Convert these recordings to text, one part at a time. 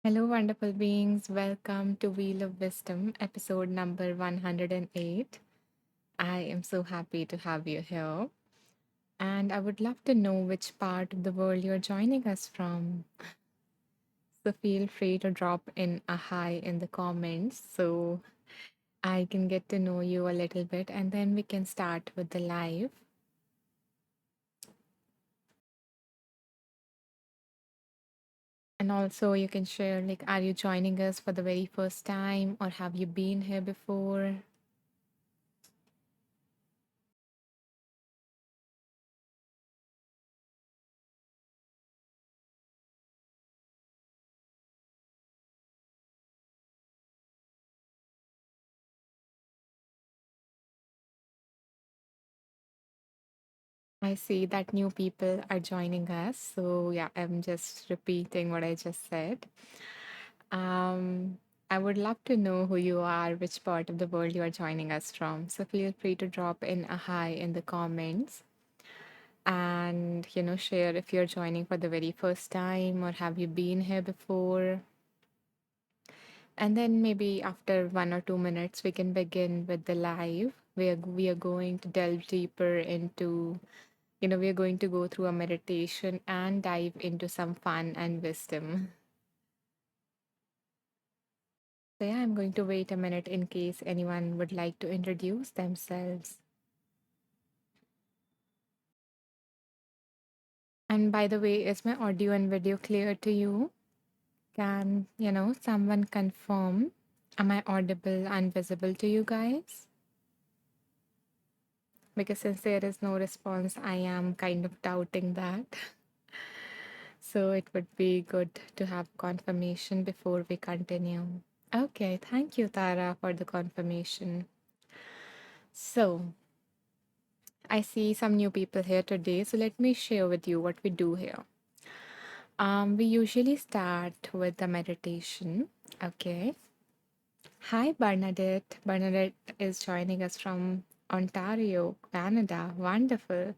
Hello, wonderful beings. Welcome to Wheel of Wisdom, episode number 108. I am so happy to have you here. And I would love to know which part of the world you're joining us from. So feel free to drop in a hi in the comments so I can get to know you a little bit and then we can start with the live. And also, you can share like, are you joining us for the very first time or have you been here before? I see that new people are joining us. So, yeah, I'm just repeating what I just said. Um, I would love to know who you are, which part of the world you are joining us from. So, feel free to drop in a hi in the comments and, share if you're joining for the very first time or have you been here before. And then maybe after 1 or 2 minutes, we can begin with the live. We are going to delve deeper into we are going to go through a meditation and dive into some fun and wisdom. So, yeah, I'm going to wait a minute in case anyone would like to introduce themselves. And by the way, is my audio and video clear to you? Can, someone confirm? Am I audible and visible to you guys? Because since there is no response, I am kind of doubting that. So it would be good to have confirmation before we continue. Okay, thank you, Tara, for the confirmation. So, I see some new people here today, so let me share with you what we do here. We usually start with the meditation. Okay. Hi, Bernadette. Bernadette is joining us from Ontario, Canada. Wonderful.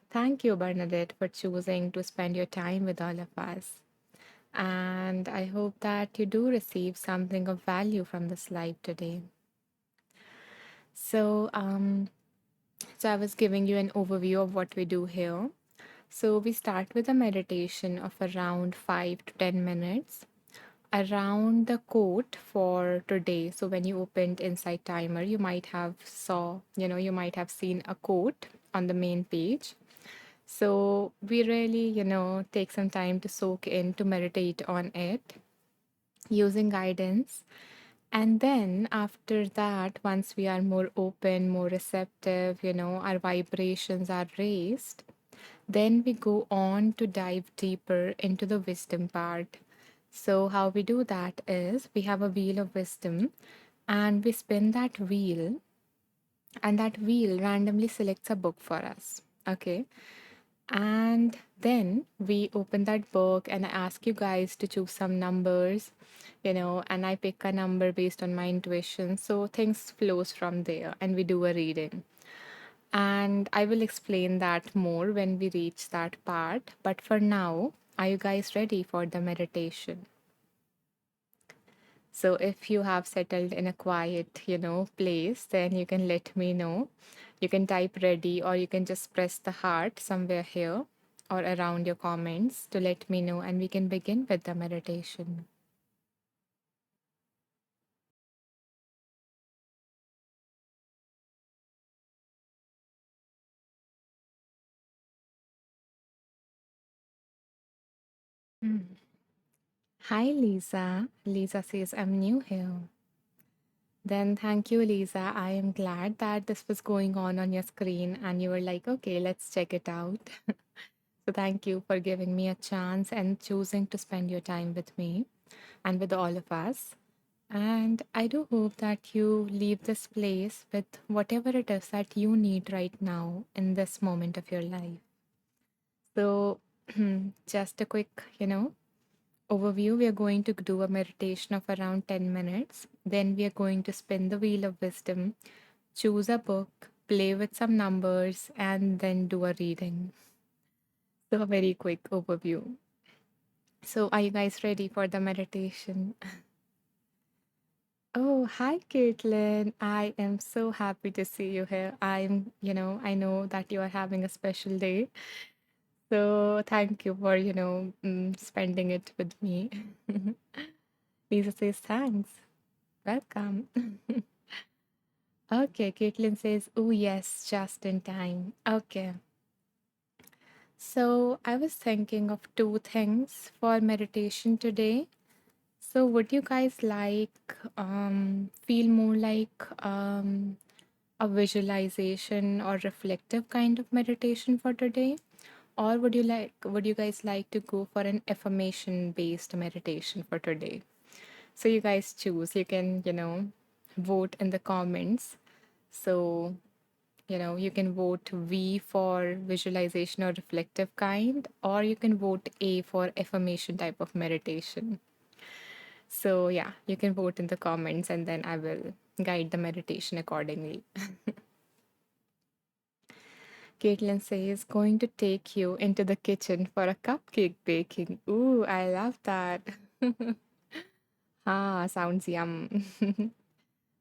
Thank you, Bernadette, for choosing to spend your time with all of us. And I hope that you do receive something of value from this live today. So, so I was giving you an overview of what we do here. So we start with a meditation of around 5 to 10 minutes around the quote for today. So when you opened Insight Timer, you might have seen a quote on the main page. So we really, take some time to soak in, to meditate on it using guidance. And then after that, once we are more open, more receptive, our vibrations are raised, then we go on to dive deeper into the wisdom part. So, how we do that is we have a wheel of wisdom and we spin that wheel, and that wheel randomly selects a book for us. Okay. And then we open that book and I ask you guys to choose some numbers, and I pick a number based on my intuition. So things flows from there and we do a reading. And I will explain that more when we reach that part. But for now, are you guys ready for the meditation? So if you have settled in a quiet, place, then you can let me know. You can type ready or you can just press the heart somewhere here or around your comments to let me know and we can begin with the meditation. Mm. Hi, Lisa. Lisa says, I'm new here. Then thank you, Lisa. I am glad that this was going on your screen and you were like, okay, let's check it out. So thank you for giving me a chance and choosing to spend your time with me and with all of us. And I do hope that you leave this place with whatever it is that you need right now in this moment of your life. So, just a quick, overview. We are going to do a meditation of around 10 minutes. Then we are going to spin the wheel of wisdom, choose a book, play with some numbers, and then do a reading. So, a very quick overview. So, are you guys ready for the meditation? Oh, hi, Caitlin. I am so happy to see you here. I know that you are having a special day. So, thank you for, spending it with me. Lisa says, thanks. Welcome. Okay, Caitlin says, oh, yes, just in time. Okay. So, I was thinking of two things for meditation today. So, would you guys feel more like a visualization or reflective kind of meditation for today? Or would you guys like to go for an affirmation based meditation for today? So, you guys choose. You can, vote in the comments. So, you can vote V for visualization or reflective kind, or you can vote A for affirmation type of meditation. So, yeah, you can vote in the comments and then I will guide the meditation accordingly. Caitlin says, going to take you into the kitchen for a cupcake baking. Ooh, I love that. Ah, sounds yum.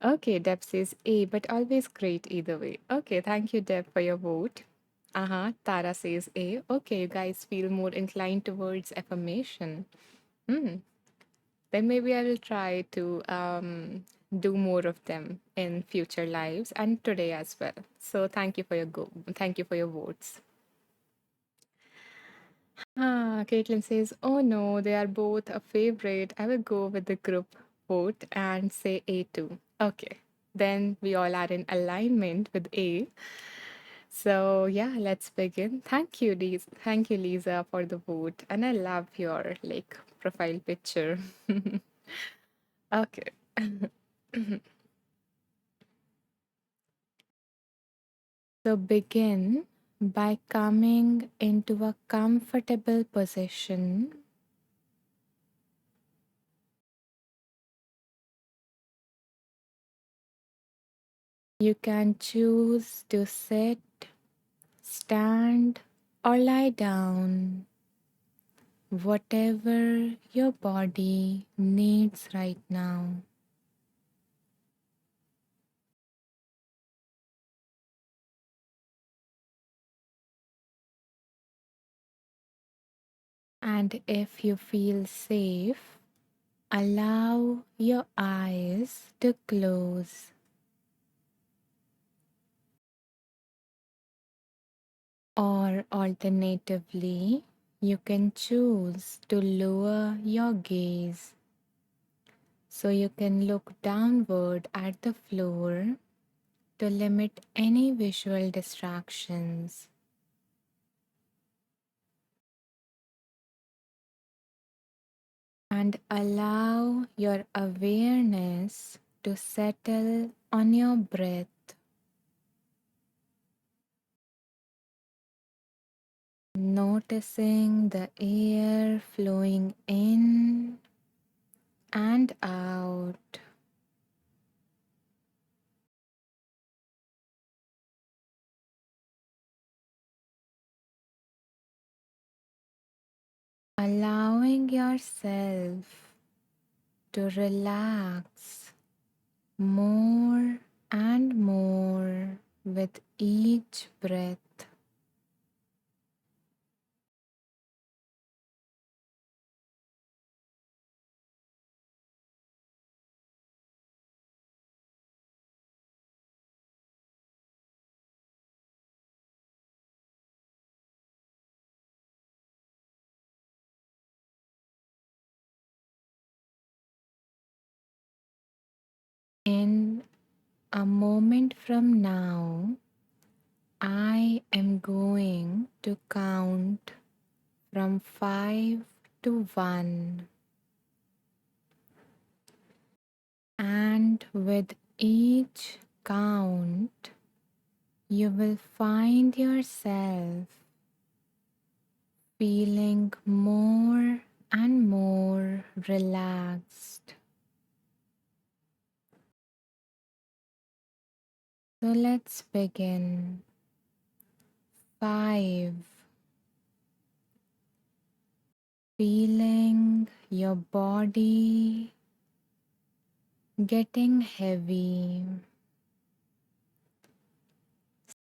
Okay, Deb says A, but always great either way. Okay, thank you, Deb, for your vote. Uh-huh. Tara says A. Okay, you guys feel more inclined towards affirmation. Hmm. Then maybe I will try to do more of them in future lives and today as well. So thank you for your votes. Ah, Caitlin says, "Oh no, they are both a favorite. I will go with the group vote and say A too." Okay, then we all are in alignment with A. So yeah, let's begin. Thank you, Lisa. Thank you, Lisa, for the vote, and I love your profile picture. Okay. So begin by coming into a comfortable position. You can choose to sit, stand, or lie down, whatever your body needs right now. And if you feel safe, allow your eyes to close. Or alternatively, you can choose to lower your gaze so you can look downward at the floor to limit any visual distractions. And allow your awareness to settle on your breath, noticing the air flowing in and out. Allowing yourself to relax more and more with each breath. In a moment from now, I am going to count from 5 to 1, and with each count, you will find yourself feeling more and more relaxed. So let's begin. 5, feeling your body getting heavy,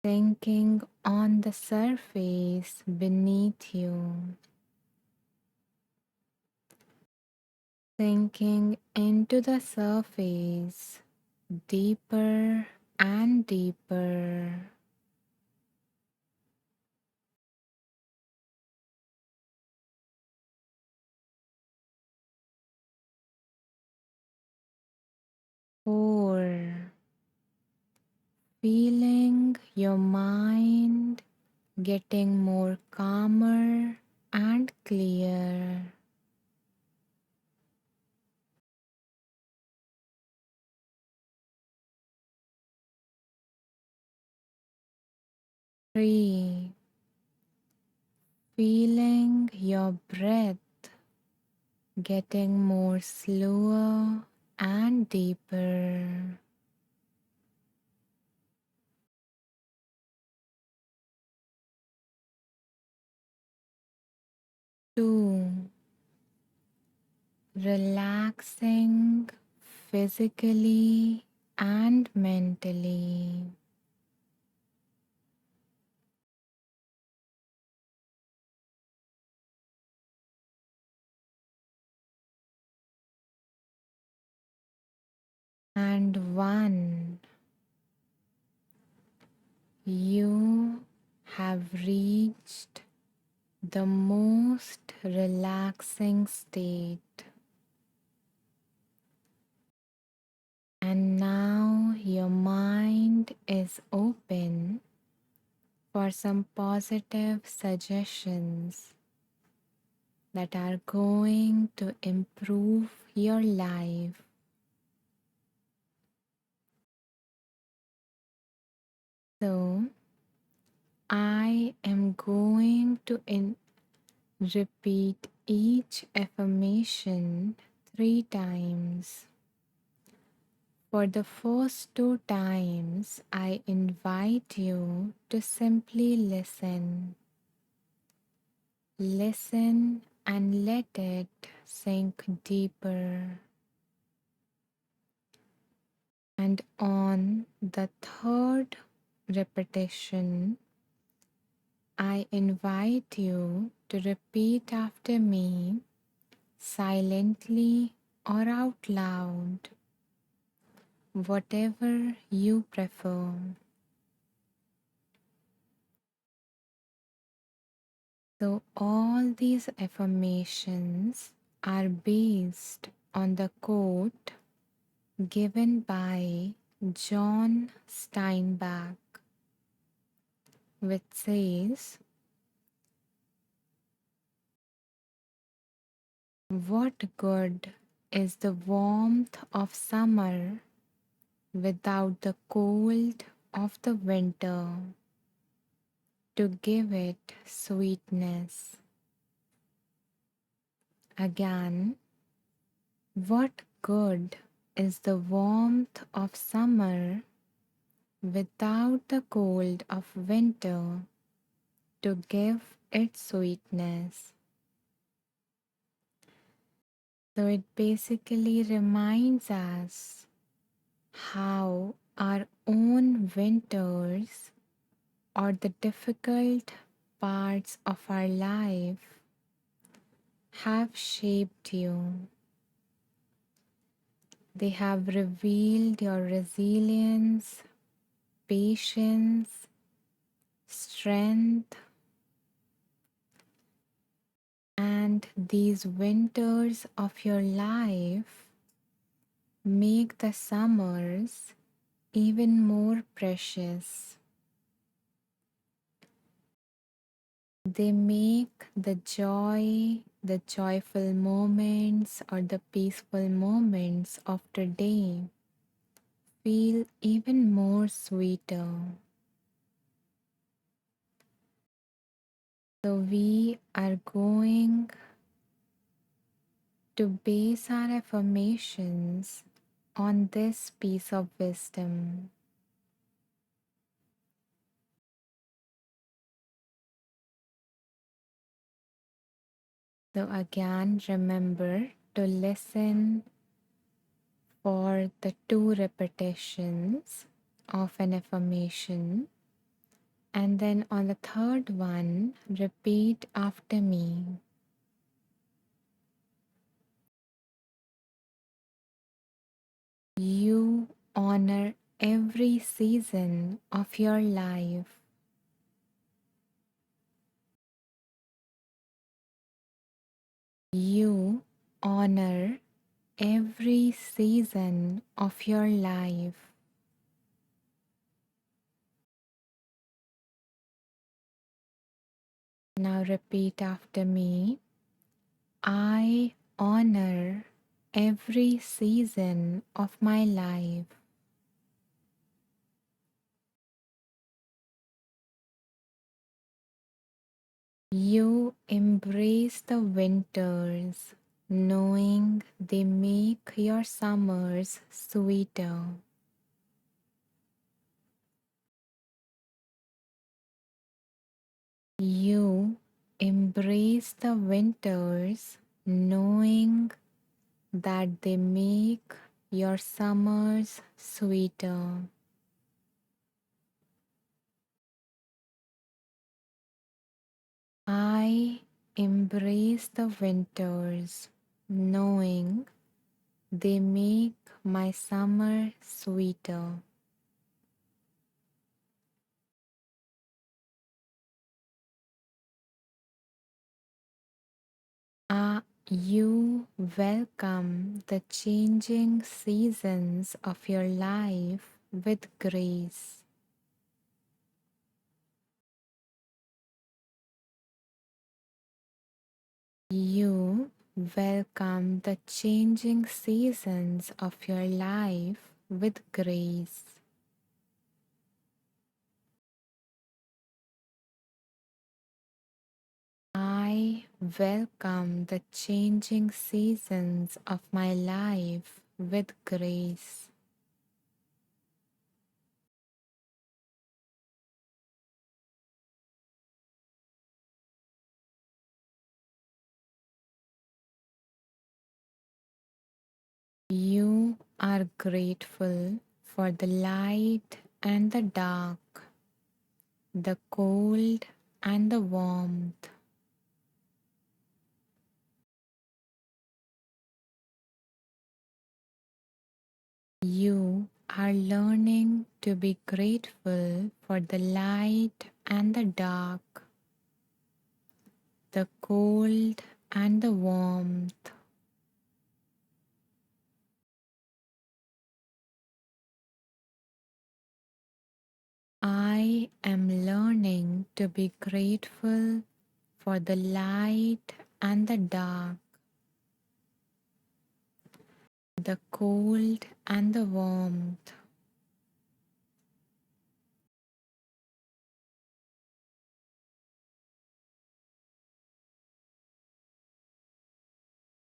sinking on the surface beneath you, sinking into the surface deeper and deeper. 4. Feeling your mind getting more calmer and clear. 3. Feeling your breath getting more slower and deeper. 2. Relaxing physically and mentally. 1. You have reached the most relaxing state, and now your mind is open for some positive suggestions that are going to improve your life. So, I am going to repeat each affirmation 3 times. For the first 2 times, I invite you to simply listen. Listen and let it sink deeper. And on the third repetition, I invite you to repeat after me silently or out loud, whatever you prefer. So, all these affirmations are based on the quote given by John Steinbeck, which says, "What good is the warmth of summer without the cold of the winter to give it sweetness?" Again, what good is the warmth of summer without the cold of winter to give it sweetness? So it basically reminds us how our own winters or the difficult parts of our life have shaped you. They have revealed your resilience, patience, strength, and these winters of your life make the summers even more precious. They make the joy, the joyful moments, or the peaceful moments of today feel even more sweeter. So, we are going to base our affirmations on this piece of wisdom. So, again, remember to listen for the two repetitions of an affirmation, and then on the third one, repeat after me. You honor every season of your life. You honor every season of your life. Now repeat after me. I honor every season of my life. You embrace the winters, knowing they make your summers sweeter. You embrace the winters, knowing that they make your summers sweeter. I embrace the winters, knowing they make my summer sweeter. You welcome the changing seasons of your life with grace. You welcome the changing seasons of your life with grace. I welcome the changing seasons of my life with grace. You are grateful for the light and the dark, the cold and the warmth. You are learning to be grateful for the light and the dark, the cold and the warmth. I am learning to be grateful for the light and the dark, the cold and the warmth.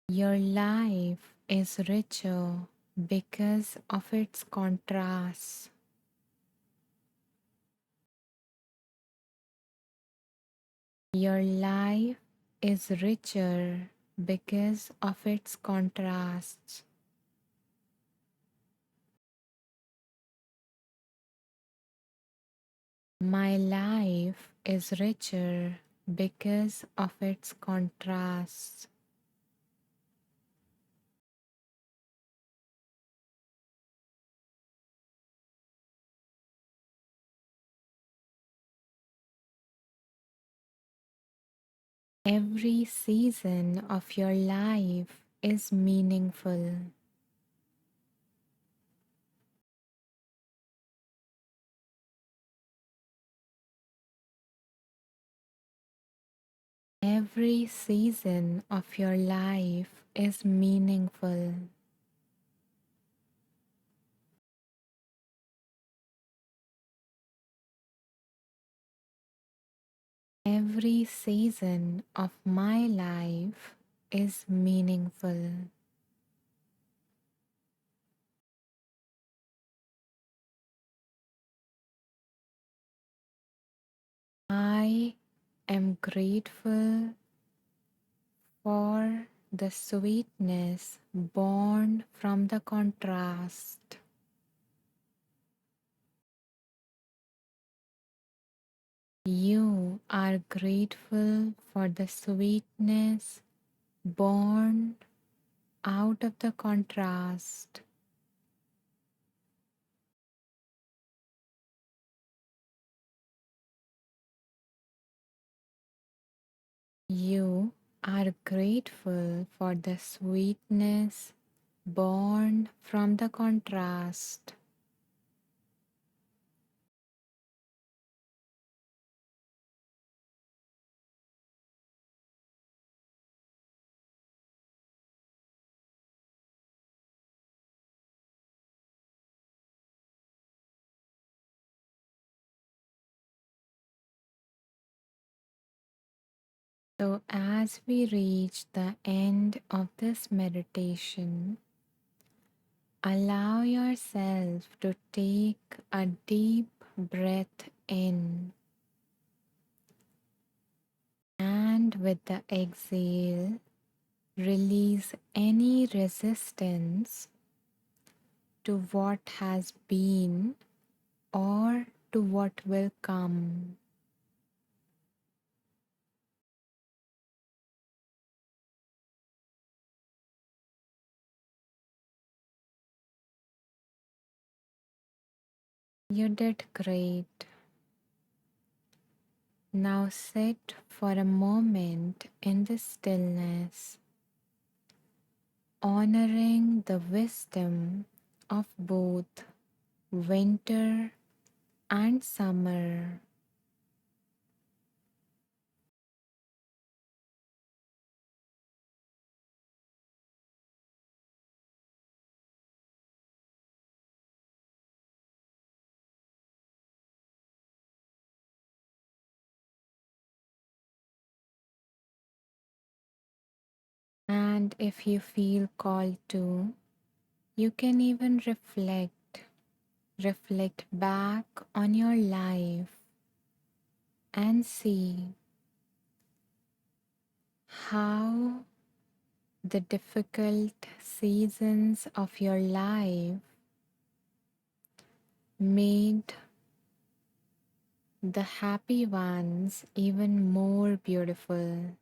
Your life is richer because of its contrasts. Your life is richer because of its contrasts. My life is richer because of its contrasts. Every season of your life is meaningful. Every season of your life is meaningful. Every season of my life is meaningful. I am grateful for the sweetness born from the contrast. You are grateful for the sweetness born out of the contrast. You are grateful for the sweetness born from the contrast. So, as we reach the end of this meditation, allow yourself to take a deep breath in, and with the exhale, release any resistance to what has been or to what will come. You did great. Now sit for a moment in the stillness, honoring the wisdom of both winter and summer. And if you feel called to, you can even reflect back on your life and see how the difficult seasons of your life made the happy ones even more beautiful.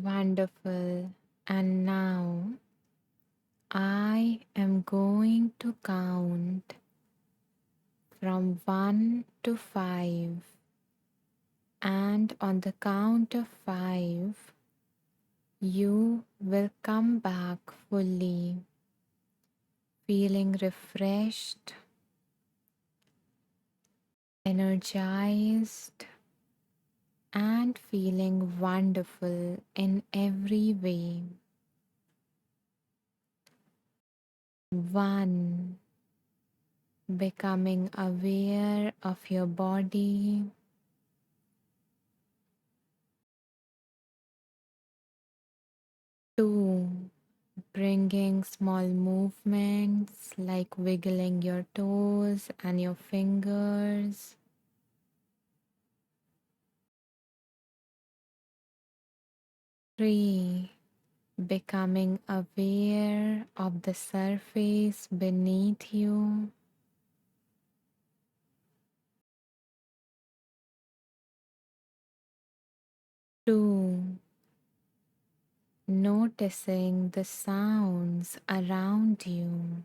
Wonderful. And now I am going to count from 1 to 5. And on the count of 5, you will come back fully, feeling refreshed, energized, and feeling wonderful in every way. 1. Becoming aware of your body. 2. Bringing small movements like wiggling your toes and your fingers. 3. Becoming aware of the surface beneath you. 2. Noticing the sounds around you.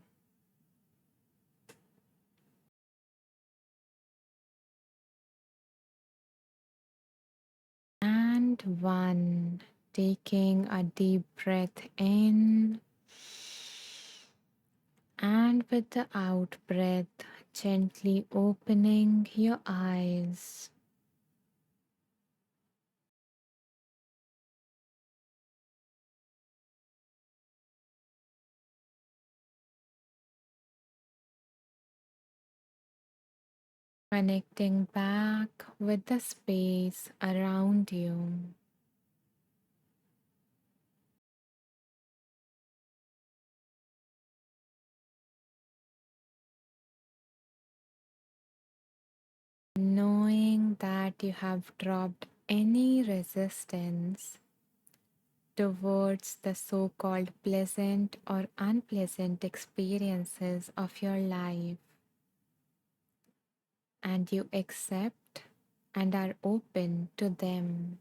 And 1. Taking a deep breath in, and with the out breath, gently opening your eyes. Connecting back with the space around you. Knowing that you have dropped any resistance towards the so called pleasant or unpleasant experiences of your life, and you accept and are open to them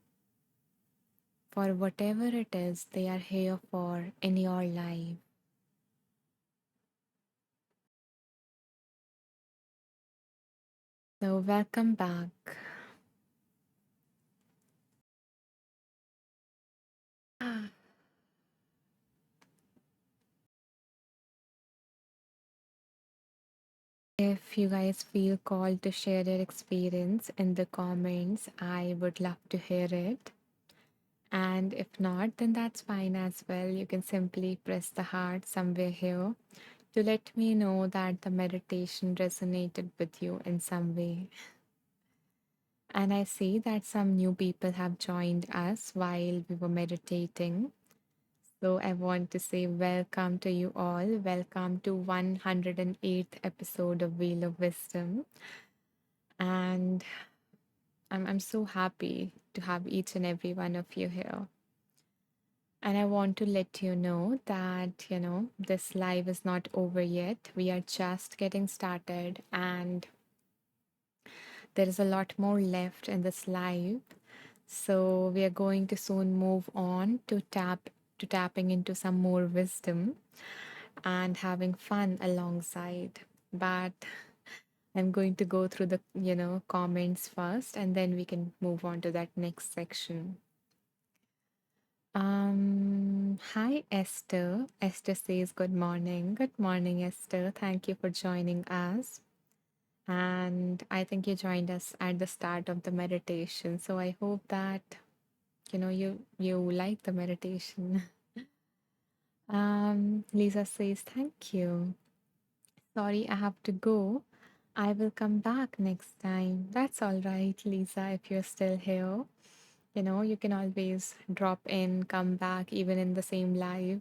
for whatever it is they are here for in your life. So, welcome back. If you guys feel called to share your experience in the comments, I would love to hear it. And if not, then that's fine as well. You can simply press the heart somewhere here to let me know that the meditation resonated with you in some way. And I see that some new people have joined us while we were meditating. So I want to say welcome to you all. Welcome to 108th episode of Wheel of Wisdom. And I'm so happy to have each and every one of you here. And I want to let you know that, this live is not over yet. We are just getting started, and there is a lot more left in this live. So we are going to soon move on to tapping into some more wisdom and having fun alongside. But I'm going to go through the, comments first, and then we can move on to that next section. Hi Esther. Esther says good morning. Good morning, Esther. Thank you for joining us. And I think you joined us at the start of the meditation. So I hope that you like the meditation. Lisa says thank you. Sorry, I have to go. I will come back next time. That's all right, Lisa, if you're still here. You can always drop in, come back, even in the same live,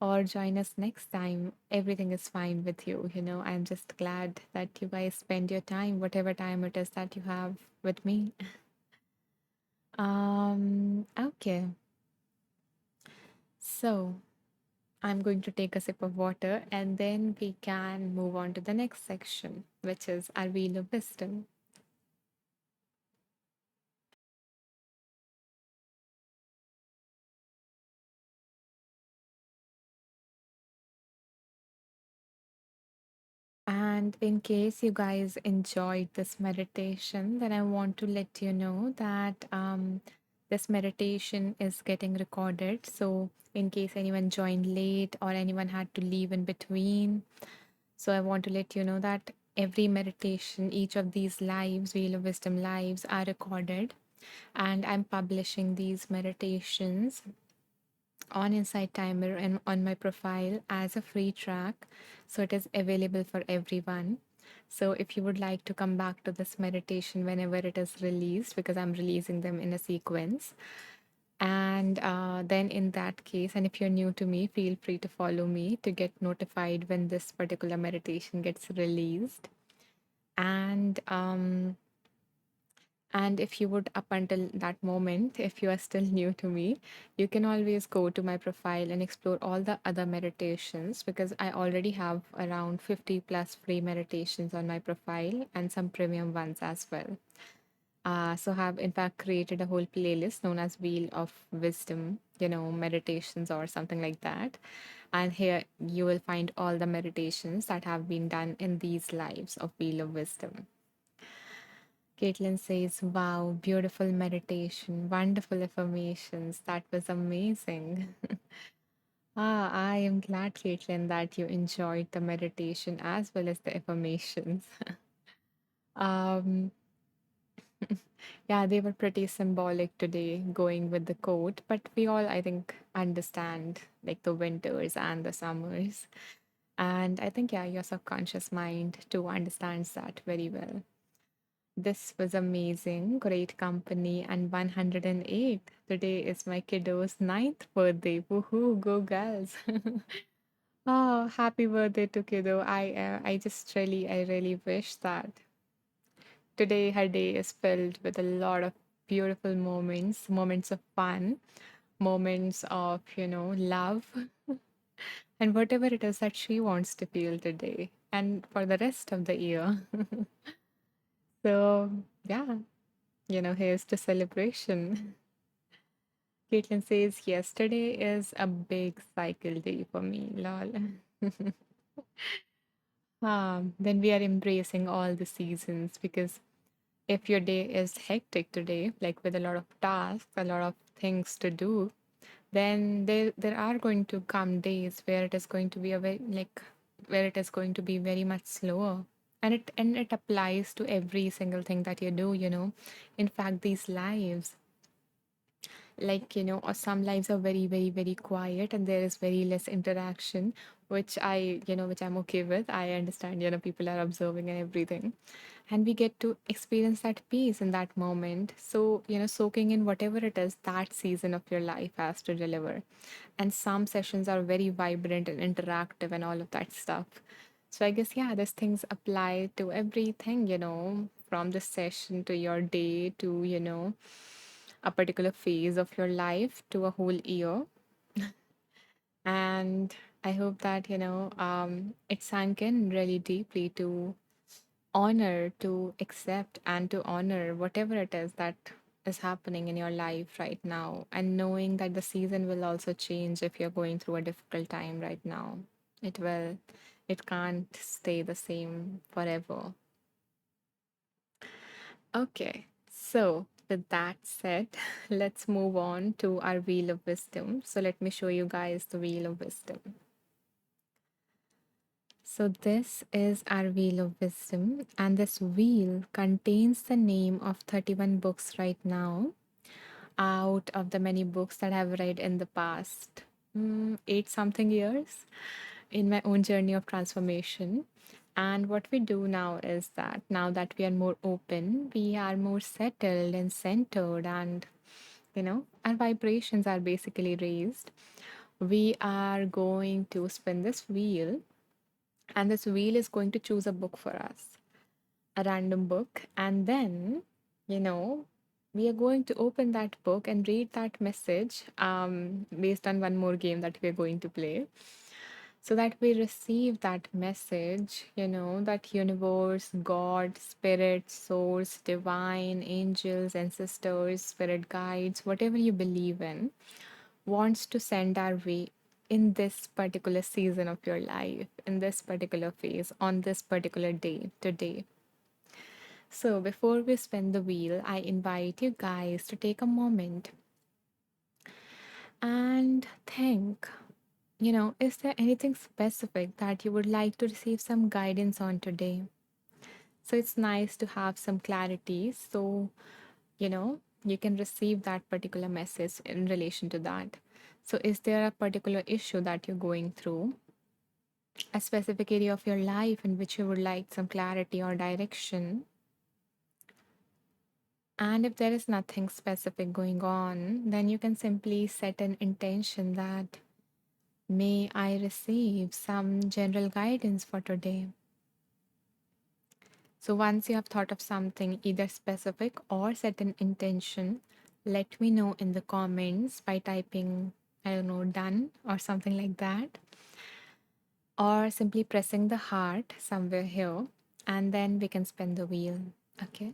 or join us next time. Everything is fine with you. I'm just glad that you guys spend your time, whatever time it is that you have with me. Okay. So I'm going to take a sip of water and then we can move on to the next section, which is our wheel of wisdom. And in case you guys enjoyed this meditation, then I want to let you know that this meditation is getting recorded. So, in case anyone joined late or anyone had to leave in between, so I want to let you know that every meditation, each of these lives, Wheel of Wisdom lives, are recorded. And I'm publishing these meditations on Insight Timer and on my profile as a free track. So it is available for everyone. So if you would like to come back to this meditation whenever it is released, because I'm releasing them in a sequence. And then, in that case, and if you're new to me, feel free to follow me to get notified when this particular meditation gets released. And if you would, up until that moment, if you are still new to me, you can always go to my profile and explore all the other meditations because I already have around 50 plus free meditations on my profile and some premium ones as well. So have in fact created a whole playlist known as Wheel of Wisdom, meditations or something like that. And here you will find all the meditations that have been done in these lives of Wheel of Wisdom. Caitlin says, wow, beautiful meditation, wonderful affirmations. That was amazing. I am glad, Caitlin, that you enjoyed the meditation as well as the affirmations. um, yeah, they were pretty symbolic today, going with the quote, but we all, I think, understand like the winters and the summers. And I think, yeah, your subconscious mind too understands that very well. This was amazing, great company, and 108. Today is my kiddo's ninth birthday. Woohoo, go girls! Oh, happy birthday to kiddo. I just I really wish that today her day is filled with a lot of beautiful moments, moments of fun, moments of, love, and whatever it is that she wants to feel today and for the rest of the year. So, yeah, here's the celebration. Caitlin says, yesterday is a big cycle day for me, lol. Then we are embracing all the seasons because if your day is hectic today, like with a lot of tasks, a lot of things to do, then there are going to come days where it is going to be where it is going to be very much slower. And it applies to every single thing that you do, In fact, these lives, or some lives are very, very, very quiet and there is very less interaction, which I'm okay with. I understand, people are observing and everything, and we get to experience that peace in that moment. So, soaking in whatever it is that season of your life has to deliver. And some sessions are very vibrant and interactive and all of that stuff. So I guess, yeah, these things apply to everything, from the session to your day to, a particular phase of your life to a whole year. And I hope that, it sank in really deeply to honor, to accept, and to honor whatever it is that is happening in your life right now. And knowing that the season will also change if you're going through a difficult time right now. It will, it can't stay the same forever. Okay, so with that said, let's move on to our wheel of wisdom. So let me show you guys the wheel of wisdom. So this is our wheel of wisdom, and this wheel contains the name of 31 books right now, out of the many books that I've read in the past 8 something years in my own journey of transformation. And what we do now is that now that we are more open, we are more settled and centered, and our vibrations are basically raised. We are going to spin this wheel, and this wheel is going to choose a book for us, a random book, and then, you know, we are going to open that book and read that message based on one more game that we're going to play, so that we receive that message, that universe, God, spirit, source, divine, angels, ancestors, spirit guides, whatever you believe in, wants to send our way in this particular season of your life, in this particular phase, on this particular day, today. So, before we spin the wheel, I invite you guys to take a moment and think, is there anything specific that you would like to receive some guidance on today? So, it's nice to have some clarity. So, you can receive that particular message in relation to that. So, is there a particular issue that you're going through, a specific area of your life in which you would like some clarity or direction? And if there is nothing specific going on, then you can simply set an intention that may I receive some general guidance for today. So once you have thought of something either specific or set an intention, let me know in the comments by typing, I don't know, done or something like that, or simply pressing the heart somewhere here, and then we can spin the wheel. Okay.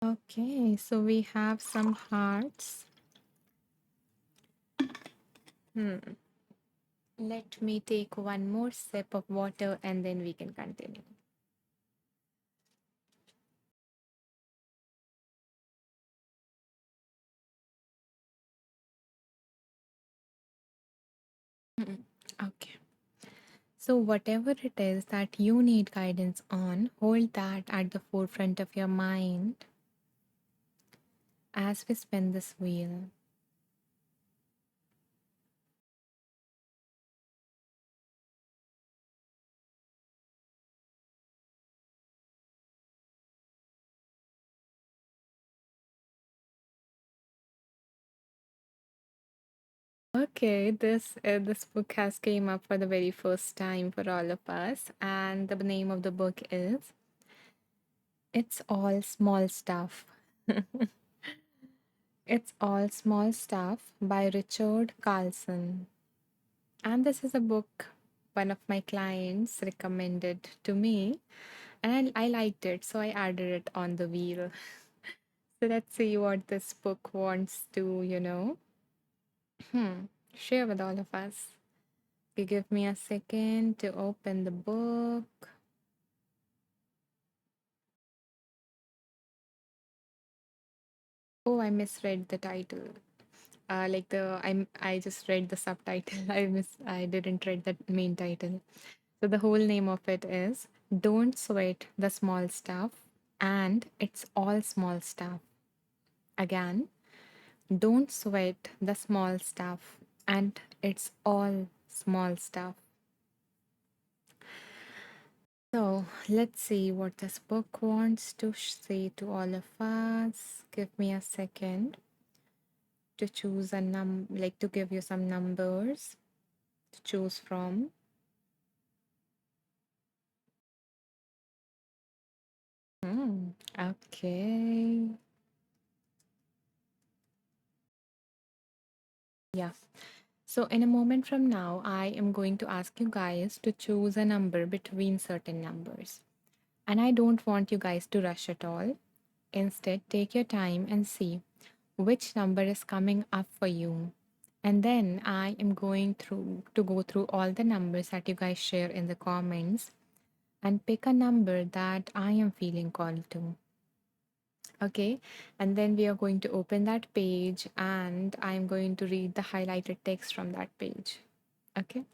Okay, so we have some hearts. Let me take one more sip of water and then we can continue. Okay. So, whatever it is that you need guidance on, hold that at the forefront of your mind as we spin this wheel. Okay, this book has came up for the very first time for all of us, and the name of the book is "It's All Small Stuff." It's All Small Stuff by Richard Carlson. And this is a book one of my clients recommended to me, and I liked it, so I added it on the wheel. So let's see what this book wants to, share with all of us. You give me a second to open the book. Oh, I misread the title. I just read the subtitle. I didn't read the main title. So the whole name of it is Don't Sweat the Small Stuff and It's All Small Stuff. Again, don't sweat the small stuff and it's all small stuff. So let's see what this book wants to say to all of us. Give me a second to choose like to give you some numbers to choose from. Okay. Yeah. So in a moment from now, I am going to ask you guys to choose a number between certain numbers. And I don't want you guys to rush at all. Instead, take your time and see which number is coming up for you. And then I am going through to go through all the numbers that you guys share in the comments and pick a number that I am feeling called to. Okay, and then we are going to open that page and I'm going to read the highlighted text from that page. Okay,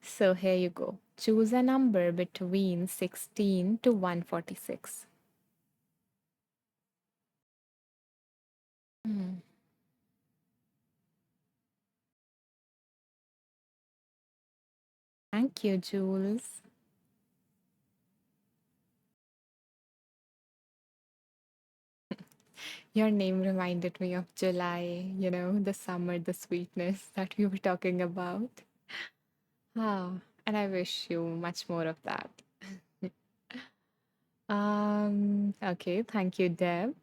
so here you go. Choose a number between 16 to 146. Hmm. Thank you, Jules. Your name reminded me of July, the summer, the sweetness that we were talking about. Ah, and I wish you much more of that. Okay, thank you, Deb.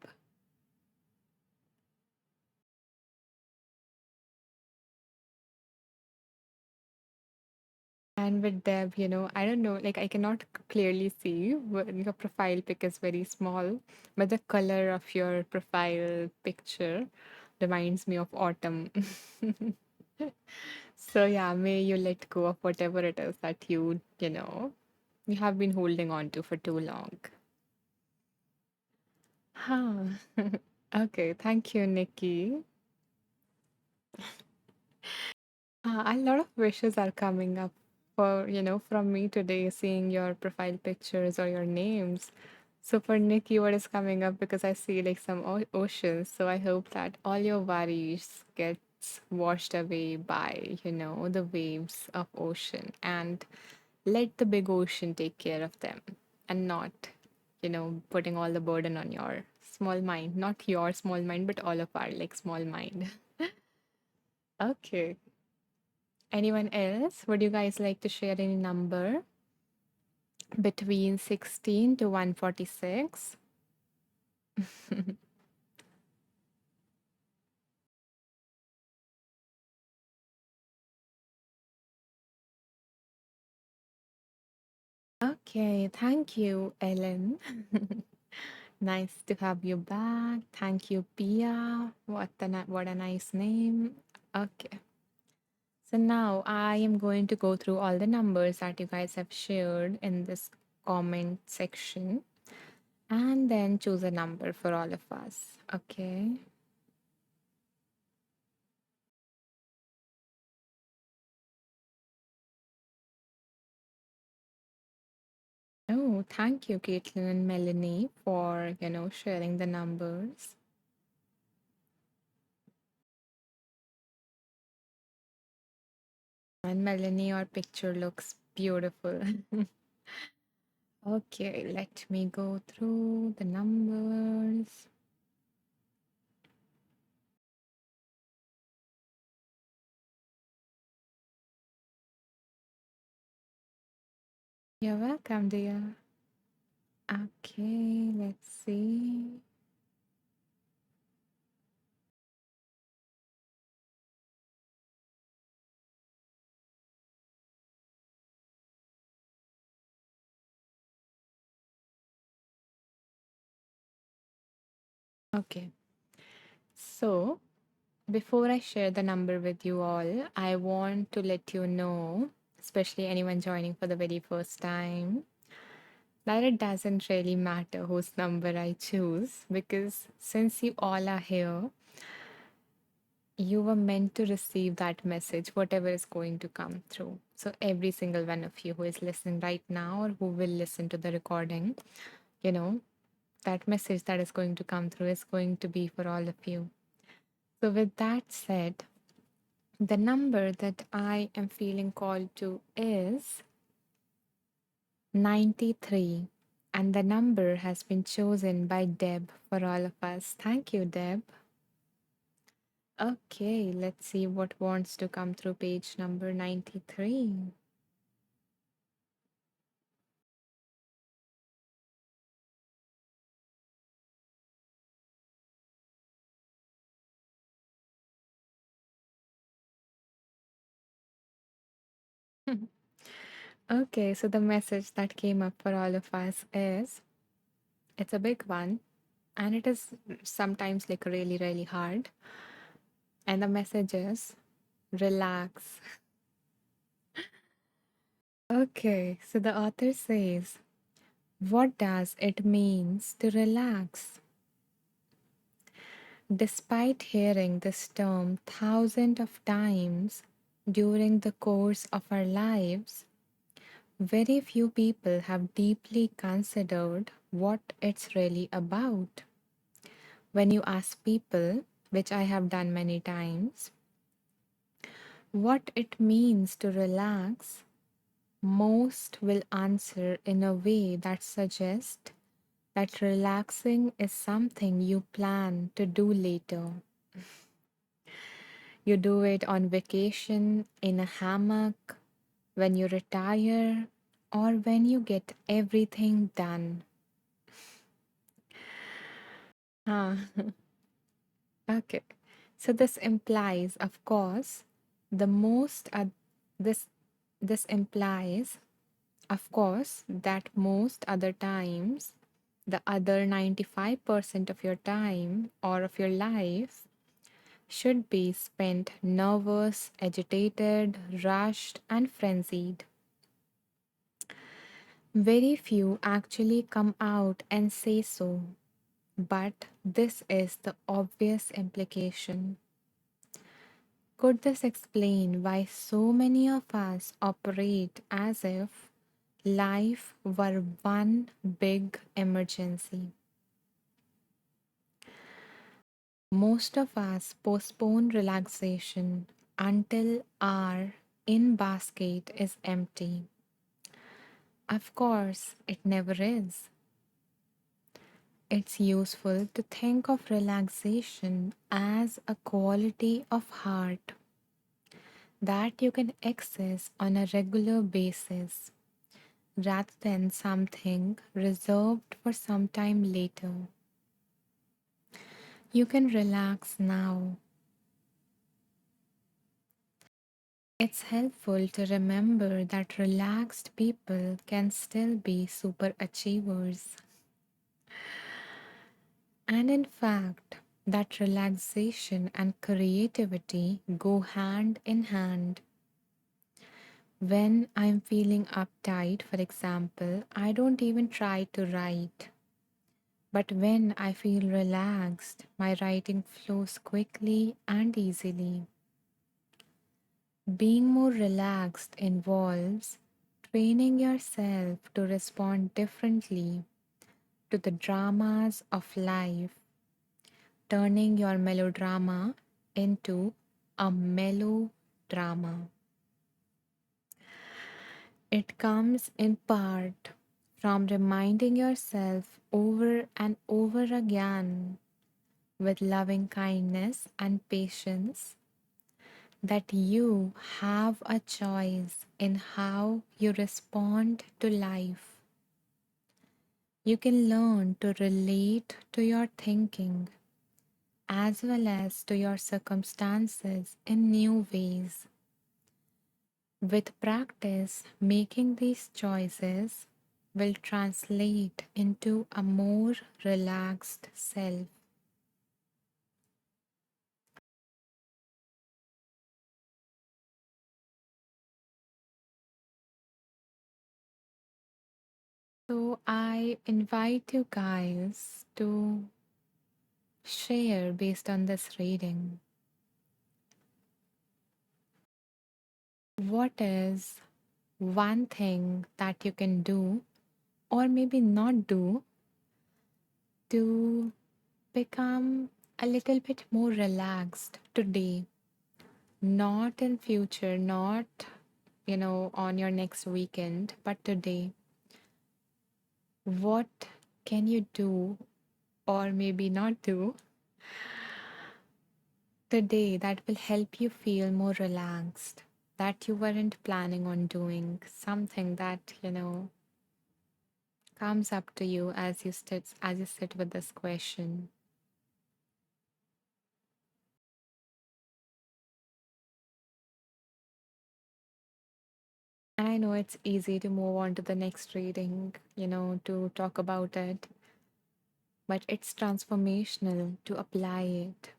And with Deb, I don't know, like I cannot clearly see your profile pic is very small, but the color of your profile picture reminds me of autumn. So yeah, may you let go of whatever it is that you have been holding on to for too long. Huh. Okay, thank you, Nikki. A lot of wishes are coming up from me today, seeing your profile pictures or your names. So for Nikki, what is coming up? Because I see like some oceans. So I hope that all your worries gets washed away by, the waves of ocean and let the big ocean take care of them and not, putting all the burden on your small mind, not your small mind, but all of our like small mind. Okay. Anyone else? Would you guys like to share any number between 16 to 146? Okay, thank you, Ellen. Nice to have you back. Thank you, Pia. What a nice name. Okay. So now I am going to go through all the numbers that you guys have shared in this comment section and then choose a number for all of us. Okay. Oh, thank you, Caitlin and Melanie, for sharing the numbers. And Melanie, your picture looks beautiful. Okay, let me go through the numbers. You're welcome, dear. Okay, let's see. Okay, so before I share the number with you all, I want to let you know, especially anyone joining for the very first time, that it doesn't really matter whose number I choose because since you all are here, you were meant to receive that message, whatever is going to come through. So, every single one of you who is listening right now or who will listen to the recording, you know, that message that is going to come through is going to be for all of you. So, with that said, the number that I am feeling called to is 93. And the number has been chosen by Deb for all of us. Thank you, Deb. Okay, let's see what wants to come through page number 93. Okay, so the message that came up for all of us is it's a big one and it is sometimes like really, really hard. And the message is relax. Okay, so the author says, what does it means to relax? Despite hearing this term thousands of times during the course of our lives, very few people have deeply considered what it's really about. When you ask people, which I have done many times, what it means to relax, most will answer in a way that suggests that relaxing is something you plan to do later. You do it on vacation, in a hammock, when you retire, or when you get everything done. Ah, okay. So this implies, of course, the most this this implies, of course, that most other times, the other 95% of your time or of your life should be spent nervous, agitated, rushed, and frenzied. Very few actually come out and say so, but this is the obvious implication. Could this explain why so many of us operate as if life were one big emergency? Most of us postpone relaxation until our in basket is empty. Of course, it never is. It's useful to think of relaxation as a quality of heart that you can access on a regular basis rather than something reserved for some time later. You can relax now. It's helpful to remember that relaxed people can still be super achievers. And in fact, that relaxation and creativity go hand in hand. When I'm feeling uptight, for example, I don't even try to write. But when I feel relaxed, my writing flows quickly and easily. Being more relaxed involves training yourself to respond differently to the dramas of life, turning your melodrama into a melodrama. It comes in part from reminding yourself over and over again with loving kindness and patience that you have a choice in how you respond to life. You can learn to relate to your thinking as well as to your circumstances in new ways. With practice, making these choices will translate into a more relaxed self. So, I invite you guys to share based on this reading. What is one thing that you can do, or maybe not do, to become a little bit more relaxed today? Not in future, not, on your next weekend, but today. What can you do, or maybe not do, today that will help you feel more relaxed, that you weren't planning on doing, something that, comes up to you as you sit with this question. And I know it's easy to move on to the next reading, to talk about it, but it's transformational to apply it.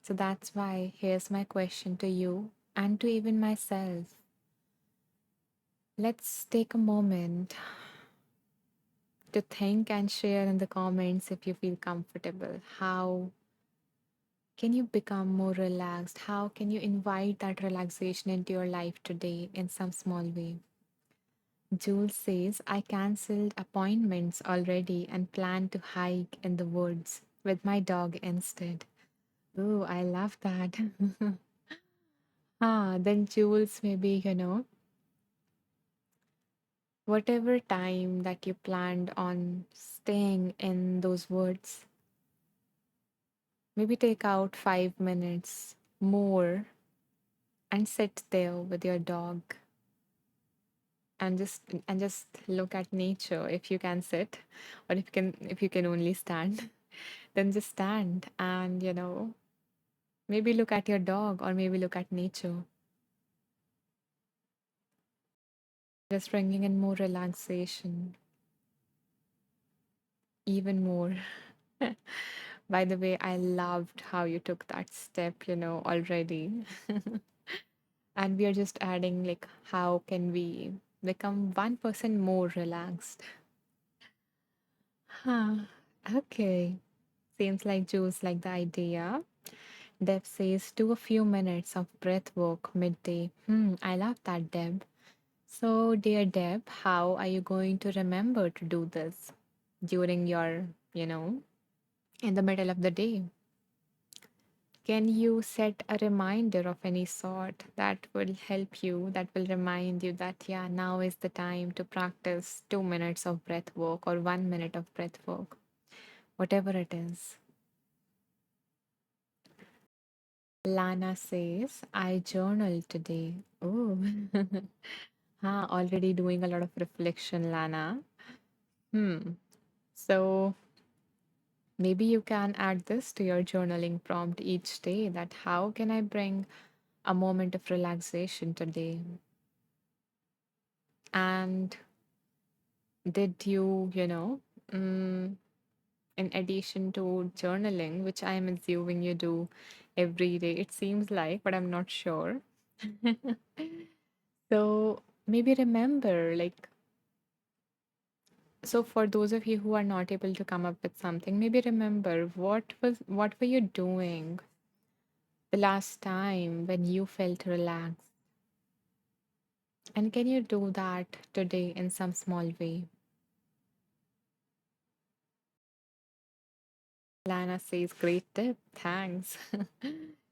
So that's why here's my question to you and to even myself. Let's take a moment to think and share in the comments if you feel comfortable. How can you become more relaxed? How can you invite that relaxation into your life today in some small way? Jules says, I cancelled appointments already and plan to hike in the woods with my dog instead. Oh, I love that. Then Jules, maybe, whatever time that you planned on staying in those woods, maybe take out 5 minutes more and sit there with your dog and just look at nature if you can sit, or if you can only stand, then just stand and maybe look at your dog or maybe look at nature, just bringing in more relaxation, even more. By the way, I loved how you took that step, already. And we are just adding, like, how can we become 1% more relaxed? Huh. Okay. Seems like Jules like the idea. Deb says, do a few minutes of breath work midday. I love that, Deb. So, dear Deb, how are you going to remember to do this during your, in the middle of the day? Can you set a reminder of any sort that will help you, that will remind you that, yeah, now is the time to practice 2 minutes of breath work or 1 minute of breath work, whatever it is? Lana says, I journal today. Oh, already doing a lot of reflection, Lana. Hmm. So maybe you can add this to your journaling prompt each day, that how can I bring a moment of relaxation today? And did you, mm, in addition to journaling, which I'm assuming you do every day, it seems like, but I'm not sure. So maybe remember, like, so for those of you who are not able to come up with something, maybe remember what were you doing the last time when you felt relaxed? And can you do that today in some small way? Lana says, great tip, thanks.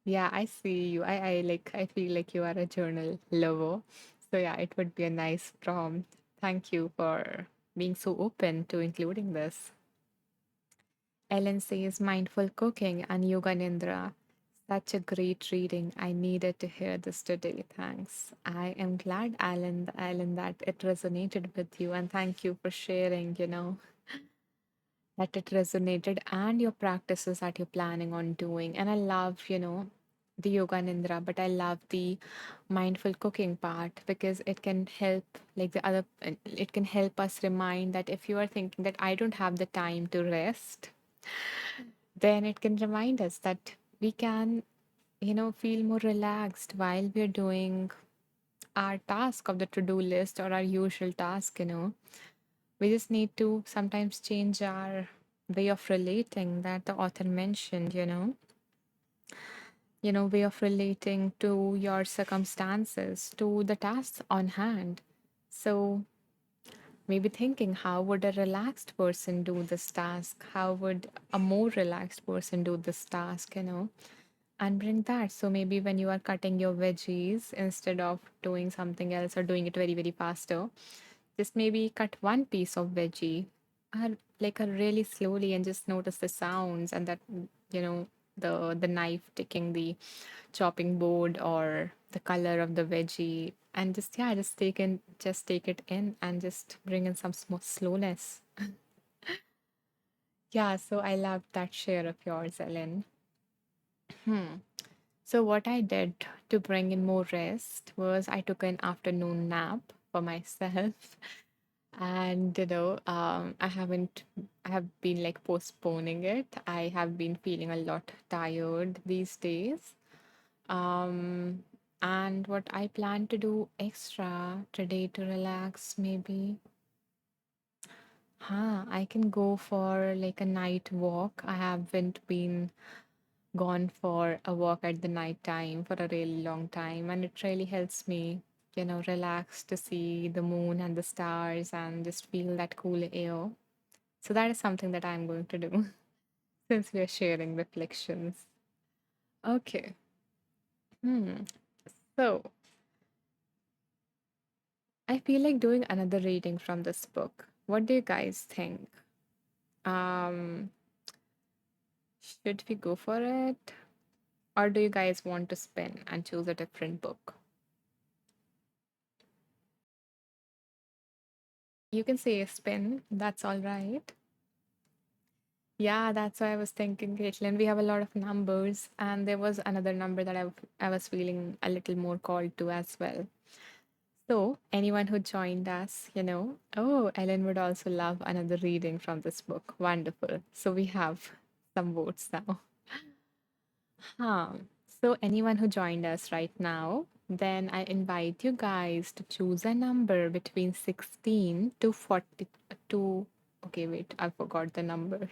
Yeah, I see you. I feel like you are a journal lover. So yeah, it would be a nice prompt. Thank you for being so open to including this. Ellen says mindful cooking and yoga nidra. Such a great reading. I needed to hear this today. Thanks. I am glad, Alan, that it resonated with you, and thank you for sharing, that it resonated and your practices that you're planning on doing. And I love, the yoga nindra, but I love the mindful cooking part because it can help, like it can help us remind that if you are thinking that I don't have the time to rest, then it can remind us that we can, feel more relaxed while we're doing our task of the to-do list or our usual task. We just need to sometimes change our way of relating that the author mentioned, way of relating to your circumstances, to the tasks on hand. So maybe thinking, how would a relaxed person do this task? How would a more relaxed person do this task? And bring that. So maybe when you are cutting your veggies, instead of doing something else or doing it very, very faster, just maybe cut one piece of veggie like a really slowly and just notice the sounds and that, you know, the knife taking the chopping board or the color of the veggie and just yeah, just take it in and just bring in some slowness. Yeah, so I loved that share of yours, Ellen. So, what I did to bring in more rest was I took an afternoon nap for myself. And, I have been like postponing it. I have been feeling a lot tired these days. Um, and what I plan to do extra today to relax, maybe, I can go for like a night walk. I haven't been gone for a walk at the night time for a really long time, and it really helps me, relax to see the moon and the stars and just feel that cool air. So that is something that I'm going to do since we are sharing reflections. Okay. Hmm. So I feel like doing another reading from this book. What do you guys think? Um, should we go for it? Or do you guys want to spin and choose a different book? You can say a spin, that's all right. Yeah, that's why I was thinking, Caitlin. We have a lot of numbers, and there was another number that I was feeling a little more called to as well. So, anyone who joined us, oh, Ellen would also love another reading from this book. Wonderful. So, we have some votes now. Huh. So, anyone who joined us right now, then I invite you guys to choose a number between 16 to 42. Okay, wait, I forgot the number.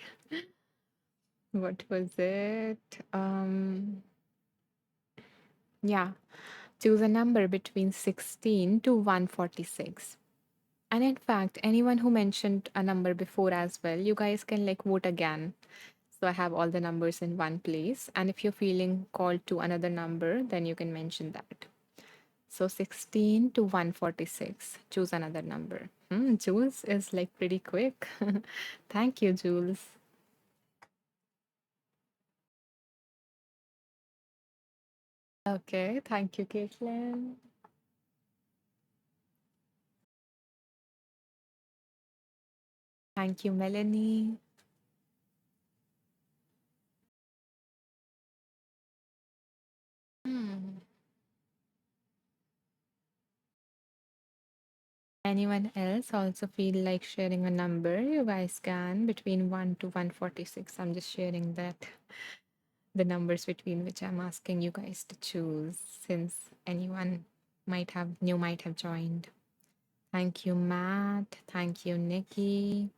What was it? Yeah, choose a number between 16 to 146. And in fact, anyone who mentioned a number before as well, you guys can like vote again. So I have all the numbers in one place. And if you're feeling called to another number, then you can mention that. So 16 to 146. Choose another number. Jules is like pretty quick. Thank you, Jules. Okay, thank you, Caitlin. Thank you, Melanie. Hmm. Anyone else also feel like sharing a number? You guys can between 1 to 146. I'm just sharing that the numbers between which I'm asking you guys to choose since anyone might have joined. Thank you, Matt. Thank you, Nikki.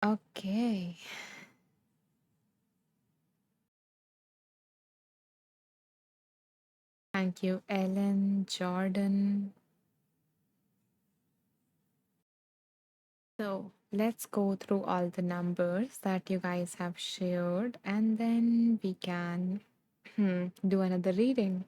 Okay. Thank you, Ellen, Jordan. So let's go through all the numbers that you guys have shared and then we can do another reading.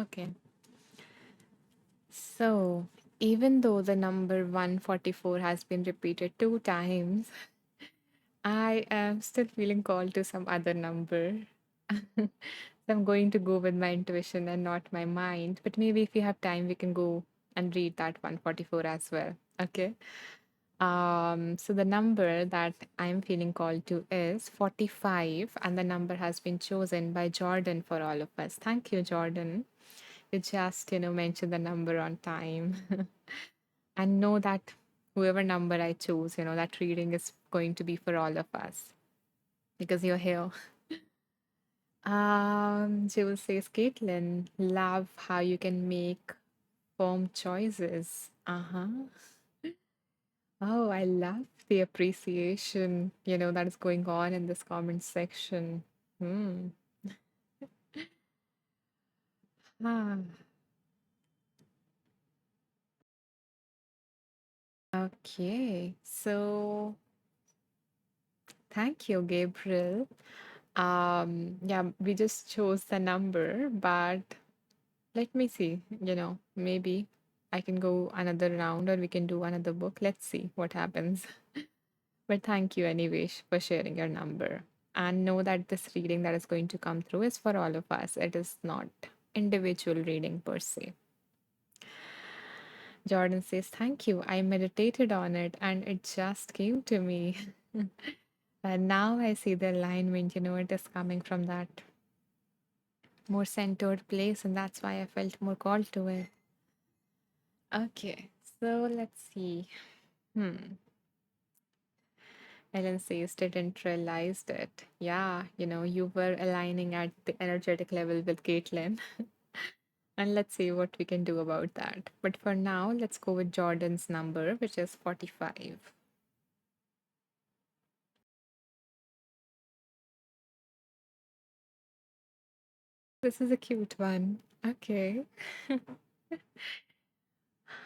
Okay. So, even though the number 144 has been repeated 2 times, I am still feeling called to some other number. So I'm going to go with my intuition and not my mind. But maybe if you have time, we can go and read that 144 as well. Okay. So the number that I'm feeling called to is 45, and the number has been chosen by Jordan for all of us. Thank you, Jordan. You just, mentioned the number on time. And know that whoever number I choose, that reading is going to be for all of us because you're here. Jules says, Caitlin, love how you can make firm choices. Uh-huh. Oh, I love the appreciation, that is going on in this comment section. Hmm. Ah, okay. So thank you, Gabriel. Yeah, we just chose the number, but let me see, maybe I can go another round or we can do another book. Let's see what happens. But thank you anyway for sharing your number. And know that this reading that is going to come through is for all of us. It is not individual reading per se. Jordan says, thank you. I meditated on it and it just came to me. And now I see the alignment, it is coming from that more centered place, and that's why I felt more called to it. Okay, so let's see. Hmm. Ellen says, didn't realize it. Yeah, you were aligning at the energetic level with Caitlin. And let's see what we can do about that. But for now, let's go with Jordan's number, which is 45. This is a cute one. Okay.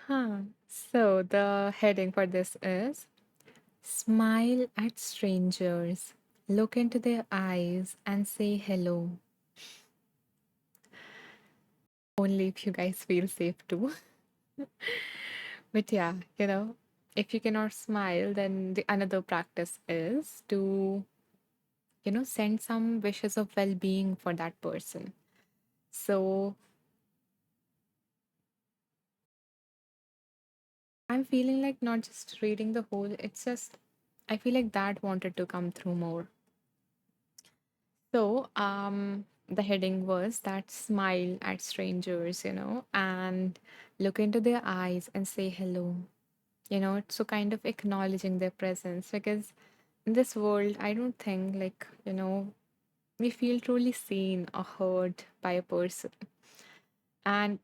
Huh. So the heading for this is Smile at strangers. Look into their eyes and say hello. Only if you guys feel safe to. But yeah, if you cannot smile, then the another practice is to, send some wishes of well-being for that person. So I'm feeling like not just reading the whole, it's just I feel like that wanted to come through more. So, the heading was that smile at strangers, and look into their eyes and say hello. So kind of acknowledging their presence, because in this world, I don't think like, we feel truly seen or heard by a person. And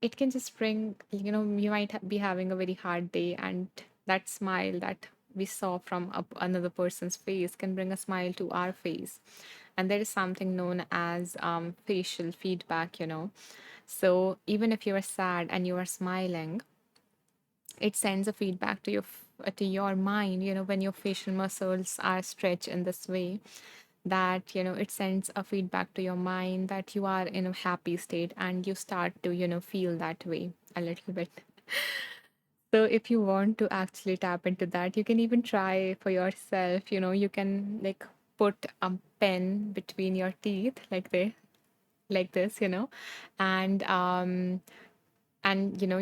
it can just bring, you might be having a very hard day, and that smile that we saw from another person's face can bring a smile to our face. And there is something known as facial feedback. So even if you are sad and you are smiling, it sends a feedback to your mind, when your facial muscles are stretched in this way, that it sends a feedback to your mind that you are in a happy state, and you start to feel that way a little bit. So if you want to actually tap into that, you can even try for yourself. You can like put a pen between your teeth like this, and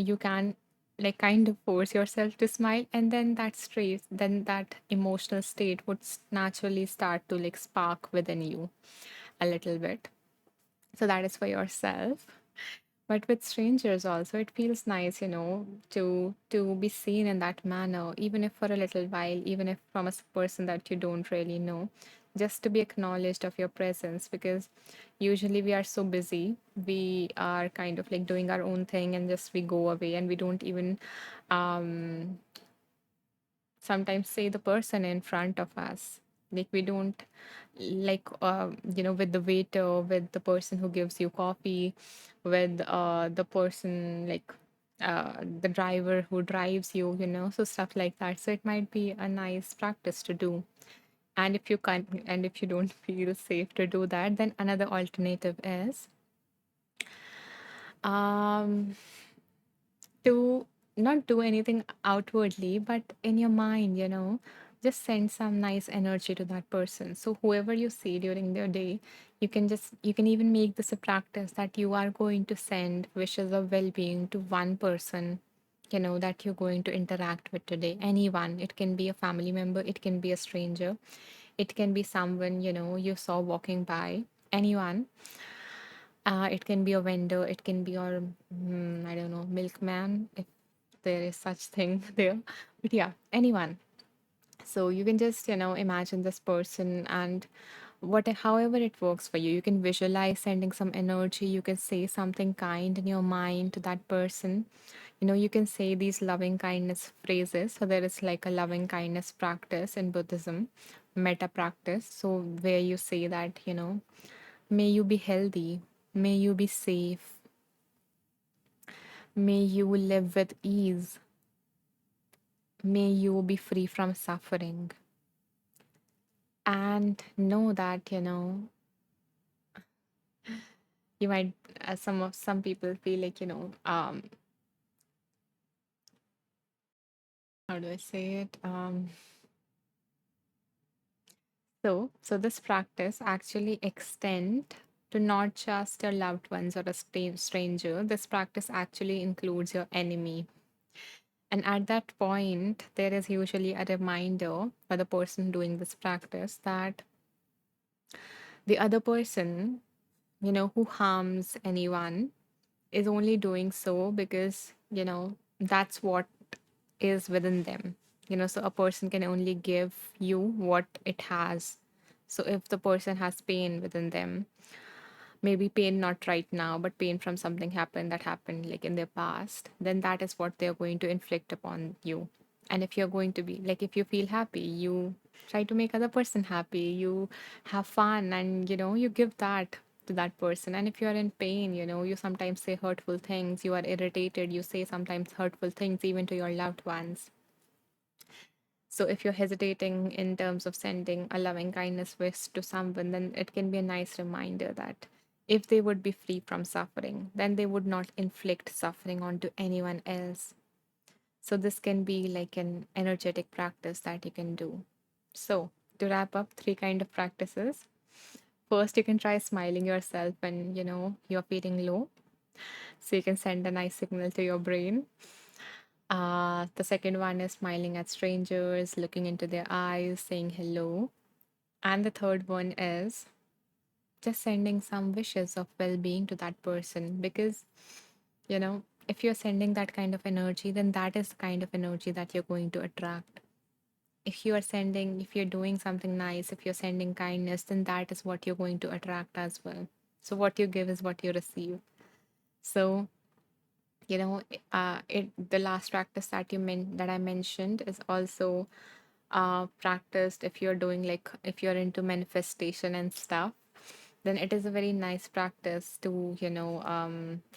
you can like kind of force yourself to smile, and then that emotional state would naturally start to like spark within you a little bit. So that is for yourself. But with strangers also, it feels nice, to be seen in that manner, even if for a little while, even if from a person that you don't really know, just to be acknowledged of your presence. Because usually we are so busy, we are kind of like doing our own thing, and just we go away, and we don't even um, sometimes say the person in front of us. Like we don't like with the waiter, with the person who gives you coffee, with the person like the driver who drives you, so stuff like that. So it might be a nice practice to do. And if you can't, and if you don't feel safe to do that, then another alternative is Um, to not do anything outwardly, but in your mind, just send some nice energy to that person. So whoever you see during their day, you can even make this a practice that you are going to send wishes of well-being to one person, that you're going to interact with today. Anyone. It can be a family member, it can be a stranger, it can be someone, you saw walking by. Anyone. It can be a vendor, it can be your, I don't know, milkman, if there is such thing there. But yeah, anyone. So you can just, imagine this person and however it works for you. You can visualize sending some energy. You can say something kind in your mind to that person. You can say these loving kindness phrases. So there is like a loving kindness practice in Buddhism, metta practice. So where you say that, may you be healthy, may you be safe, may you live with ease, may you be free from suffering. And know that, you might, some people feel like, how do I say it? So this practice actually extend to not just your loved ones or a stranger. This practice actually includes your enemy. And at that point, there is usually a reminder for the person doing this practice that the other person, who harms anyone is only doing so because, that's what is within them. So a person can only give you what it has. So if the person has pain within them, maybe pain not right now, but pain from something that happened like in their past, then that is what they're going to inflict upon you. And if you're going to be like, if you feel happy, you try to make other person happy, you have fun, and you give that to that person. And if you're in pain, you sometimes say hurtful things, you are irritated, you say sometimes hurtful things even to your loved ones. So if you're hesitating in terms of sending a loving kindness wish to someone, then it can be a nice reminder that if they would be free from suffering, then they would not inflict suffering onto anyone else. So this can be like an energetic practice that you can do. So to wrap up, three kind of practices. First, you can try smiling yourself when you're feeling low. So you can send a nice signal to your brain. The second one is smiling at strangers, looking into their eyes, saying hello. And the third one is just sending some wishes of well being to that person. Because, if you're sending that kind of energy, then that is the kind of energy that you're going to attract. If you're doing something nice, if you're sending kindness, then that is what you're going to attract as well. So, what you give is what you receive. So, the last practice that I mentioned is also practiced if you're doing, like, if you're into manifestation and stuff, then it is a very nice practice to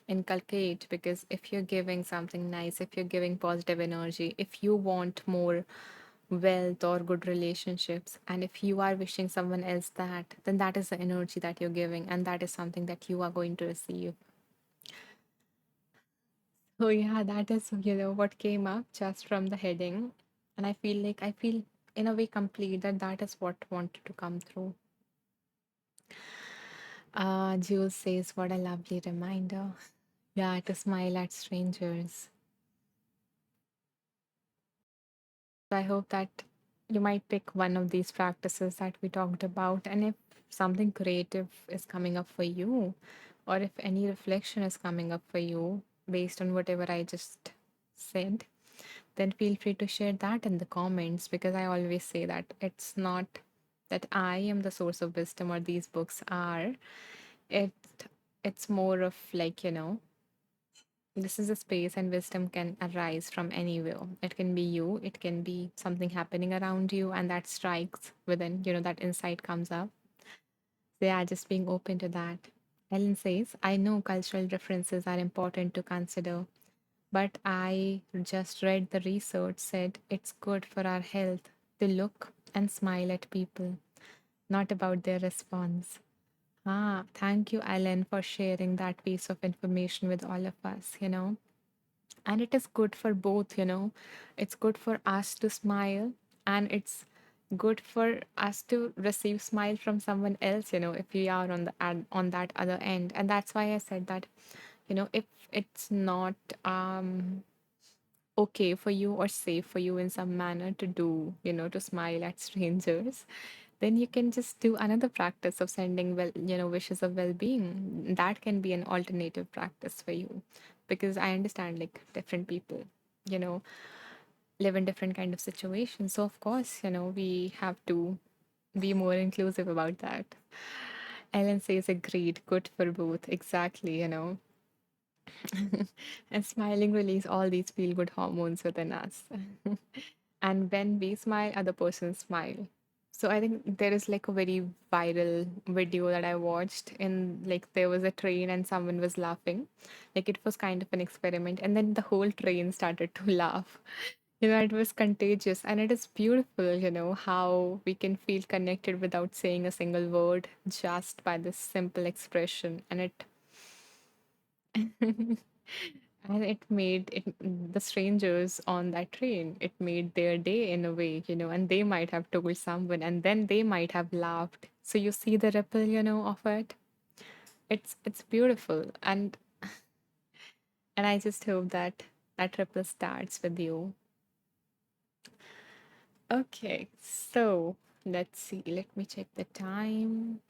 inculcate. Because if you're giving something nice, if you're giving positive energy, if you want more wealth or good relationships, and if you are wishing someone else that, then that is the energy that you're giving, and that is something that you are going to receive. So yeah, that is, what came up just from the heading. And I feel in a way complete that that is what wanted to come through. Jules says, what a lovely reminder. Yeah, to smile at strangers. So I hope that you might pick one of these practices that we talked about. And if something creative is coming up for you, or if any reflection is coming up for you based on whatever I just said, then feel free to share that in the comments. Because I always say that it's not that I am the source of wisdom or these books are. It it's more of like, this is a space and wisdom can arise from anywhere. It can be you, it can be something happening around you, and that strikes within, that insight comes up. So yeah, just being open to that. Ellen says, I know cultural differences are important to consider, but I just read the research said it's good for our health to look and smile at people, not about their response. Thank you, Ellen, for sharing that piece of information with all of us. And it is good for both, It's good for us to smile, and it's good for us to receive smile from someone else, if we are on that other end. And that's why I said that, if it's not okay for you or safe for you in some manner to do, to smile at strangers, then you can just do another practice of sending wishes of well-being. That can be an alternative practice for you, because I understand like different people, you know, live in different kind of situations. So of course, we have to be more inclusive about that. Ellen says agreed, good for both. Exactly. And smiling release all these feel good hormones within us. And when we smile, other persons smile. So I think there is like a very viral video that I watched, in like there was a train and someone was laughing. Like it was kind of an experiment, and then the whole train started to laugh. It was contagious, and it is beautiful, how we can feel connected without saying a single word, just by this simple expression. And it and it made it, the strangers on that train, it made their day in a way, and they might have told someone, and then they might have laughed. So you see the ripple, of it. It's beautiful, and I just hope that that ripple starts with you. Okay, so let's see. Let me check the time.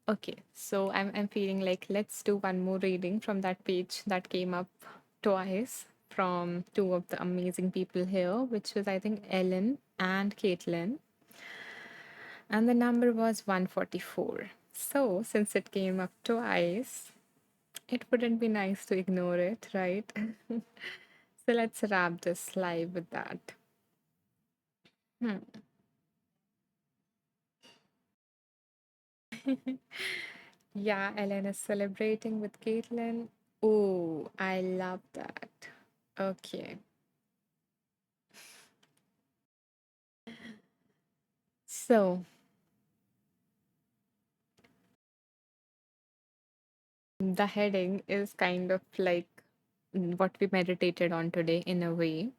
Okay, so I'm feeling like let's do one more reading from that page that came up twice from two of the amazing people here, which was I think Ellen and Caitlin, and the number was 144. So since it came up twice, it wouldn't be nice to ignore it, right? So let's wrap this live with that. Hmm. Yeah, Ellen is celebrating with Caitlin. Oh, I love that. Okay. So the heading is kind of like what we meditated on today in a way.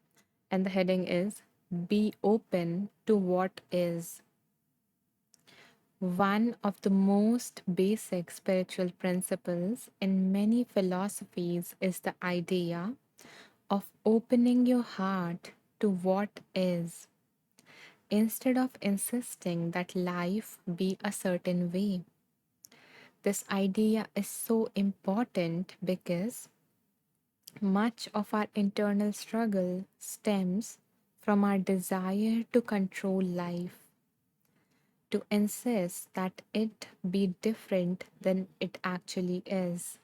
And the heading is Be Open to What Is. One of the most basic spiritual principles in many philosophies is the idea of opening your heart to what is, instead of insisting that life be a certain way. This idea is so important because much of our internal struggle stems from our desire to control life, to insist that it be different than it actually is.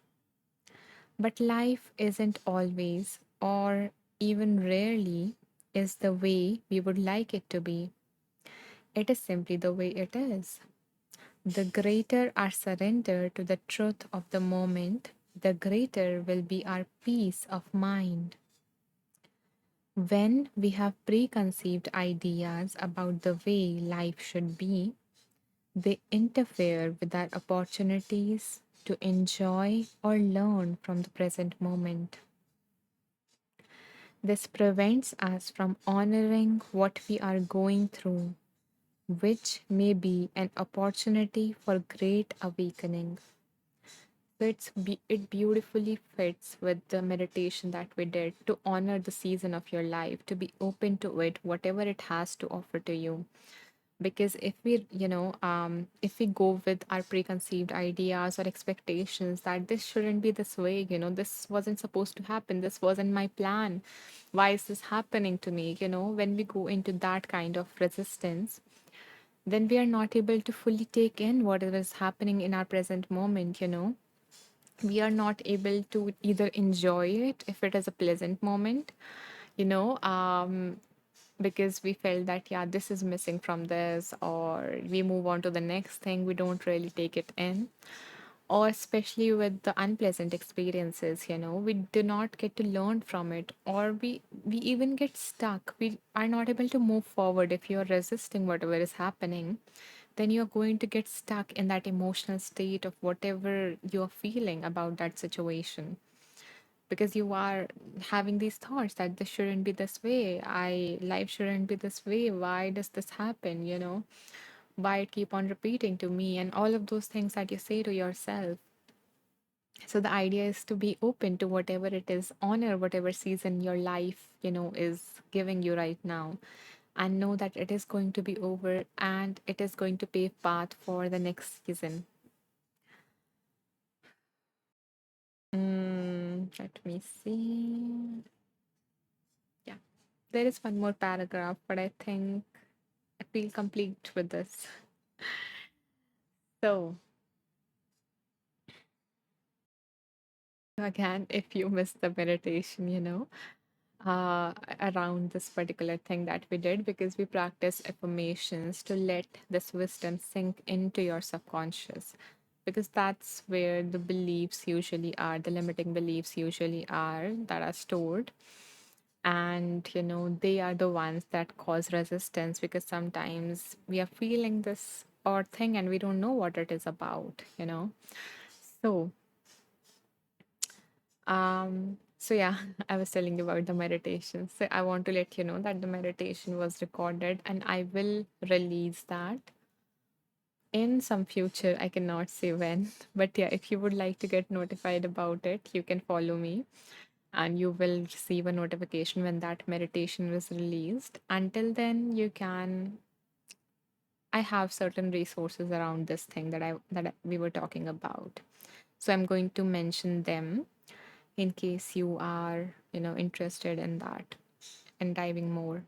But life isn't always, or even rarely, is the way we would like it to be. It is simply the way it is. The greater our surrender to the truth of the moment, the greater will be our peace of mind. When we have preconceived ideas about the way life should be, they interfere with our opportunities to enjoy or learn from the present moment. This prevents us from honoring what we are going through, which may be an opportunity for great awakening. So it beautifully fits with the meditation that we did, to honor the season of your life, to be open to it, whatever it has to offer to you. Because if we go with our preconceived ideas or expectations that this shouldn't be this way, this wasn't supposed to happen, this wasn't my plan, why is this happening to me, when we go into that kind of resistance, then we are not able to fully take in what is happening in our present moment. We are not able to either enjoy it if it is a pleasant moment, you know um because we felt that, yeah, this is missing from this, or we move on to the next thing, we don't really take it in. Or especially with the unpleasant experiences, we do not get to learn from it, or we even get stuck, we are not able to move forward if you're resisting whatever is happening, then you're going to get stuck in that emotional state of whatever you're feeling about that situation, because you are having these thoughts that this shouldn't be this way, I life shouldn't be this way, why does this happen, why it keep on repeating to me, and all of those things that you say to yourself. So the idea is to be open to whatever it is, honor whatever season your life, is giving you right now, and know that it is going to be over and it is going to pave path for the next season. Let me see. Yeah, there is one more paragraph, but I think I feel complete with this. So, again, if you missed the meditation, around this particular thing that we did, because we practice affirmations to let this wisdom sink into your subconscious, because that's where the beliefs usually are, the limiting beliefs usually are, that are stored. And they are the ones that cause resistance, because sometimes we are feeling this odd thing and we don't know what it is about. So so yeah, I was telling you about the meditation. So I want to let you know that the meditation was recorded and I will release that in some future. I cannot say when, but yeah, if you would like to get notified about it, you can follow me and you will receive a notification when that meditation was released. Until then, I have certain resources around this thing we were talking about. So I'm going to mention them in case you are, interested in that and diving more.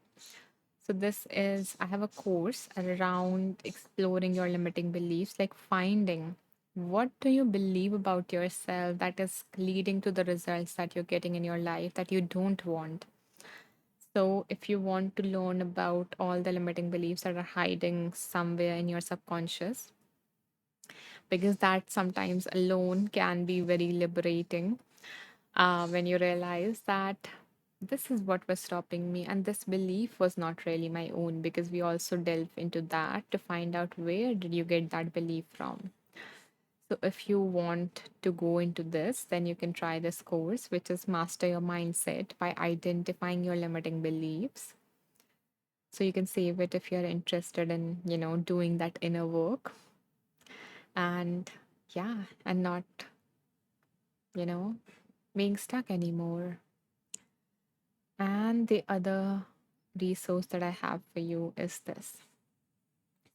So this is, I have a course around exploring your limiting beliefs, like finding what do you believe about yourself that is leading to the results that you're getting in your life that you don't want. So if you want to learn about all the limiting beliefs that are hiding somewhere in your subconscious, because that sometimes alone can be very liberating, when you realize that this is what was stopping me and this belief was not really my own, because we also delve into that to find out where did you get that belief from. So if you want to go into this, then you can try this course, which is Master Your Mindset by Identifying Your Limiting Beliefs. So you can save it if you're interested in, doing that inner work, and yeah, and not, you know, being stuck anymore. And the other resource that I have for you is this.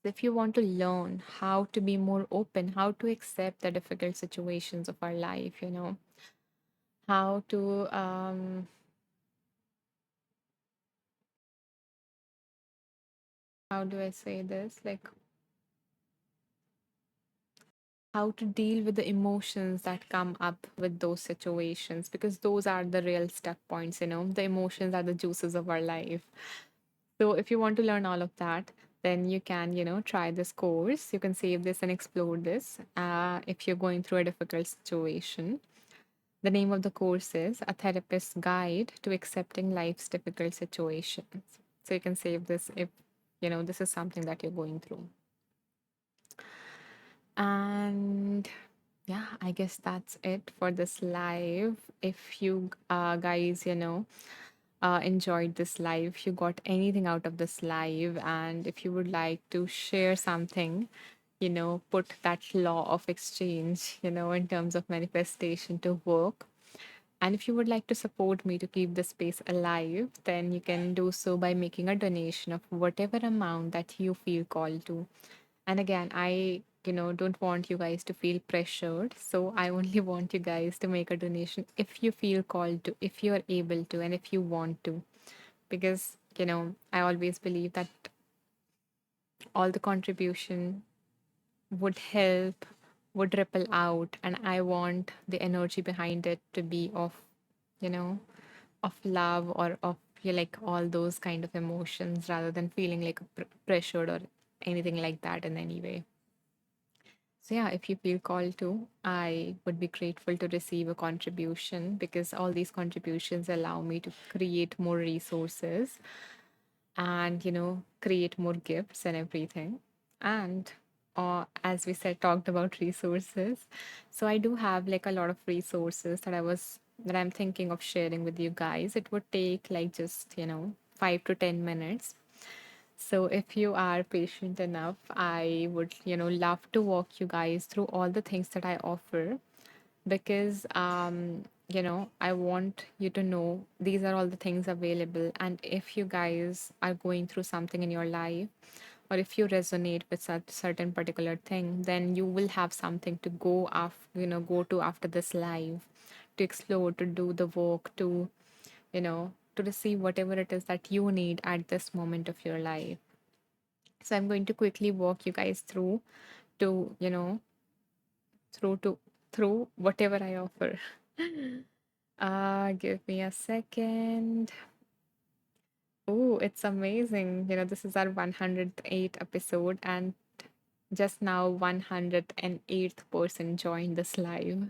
If you want to learn how to be more open, how to accept the difficult situations of our life, how to, how do I say this? Like, how to deal with the emotions that come up with those situations, because those are the real stuck points, the emotions are the juices of our life. So if you want to learn all of that, then you can, try this course. You can save this and explore this if you're going through a difficult situation. The name of the course is A Therapist's Guide to Accepting Life's Difficult Situations. So you can save this if, this is something that you're going through. And yeah, I guess that's it for this live. If you guys, enjoyed this live, if you got anything out of this live, and if you would like to share something, put that law of exchange, in terms of manifestation to work. And if you would like to support me to keep this space alive, then you can do so by making a donation of whatever amount that you feel called to. And again, I, don't want you guys to feel pressured. So I only want you guys to make a donation if you feel called to, if you're able to, and if you want to. Because, I always believe that all the contribution would help, would ripple out, and I want the energy behind it to be of, you know, of love or of, yeah, like all those kind of emotions, rather than feeling like pressured or anything like that in any way. So yeah, if you feel called to, I would be grateful to receive a contribution, because all these contributions allow me to create more resources and, create more gifts and everything. And as we said, talked about resources. So I do have like a lot of resources that I'm thinking of sharing with you guys. It would take like just, 5 to 10 minutes. So if you are patient enough, I would, love to walk you guys through all the things that I offer because I want you to know these are all the things available. And if you guys are going through something in your life, or if you resonate with such certain particular thing, then you will have something to go to after this live, to explore, to do the work, to receive whatever it is that you need at this moment of your life. So I'm going to quickly walk you guys to, you know, through to through whatever I offer. Give me a second. Oh, it's amazing. This is our 108th episode, and just now 108th person joined this live.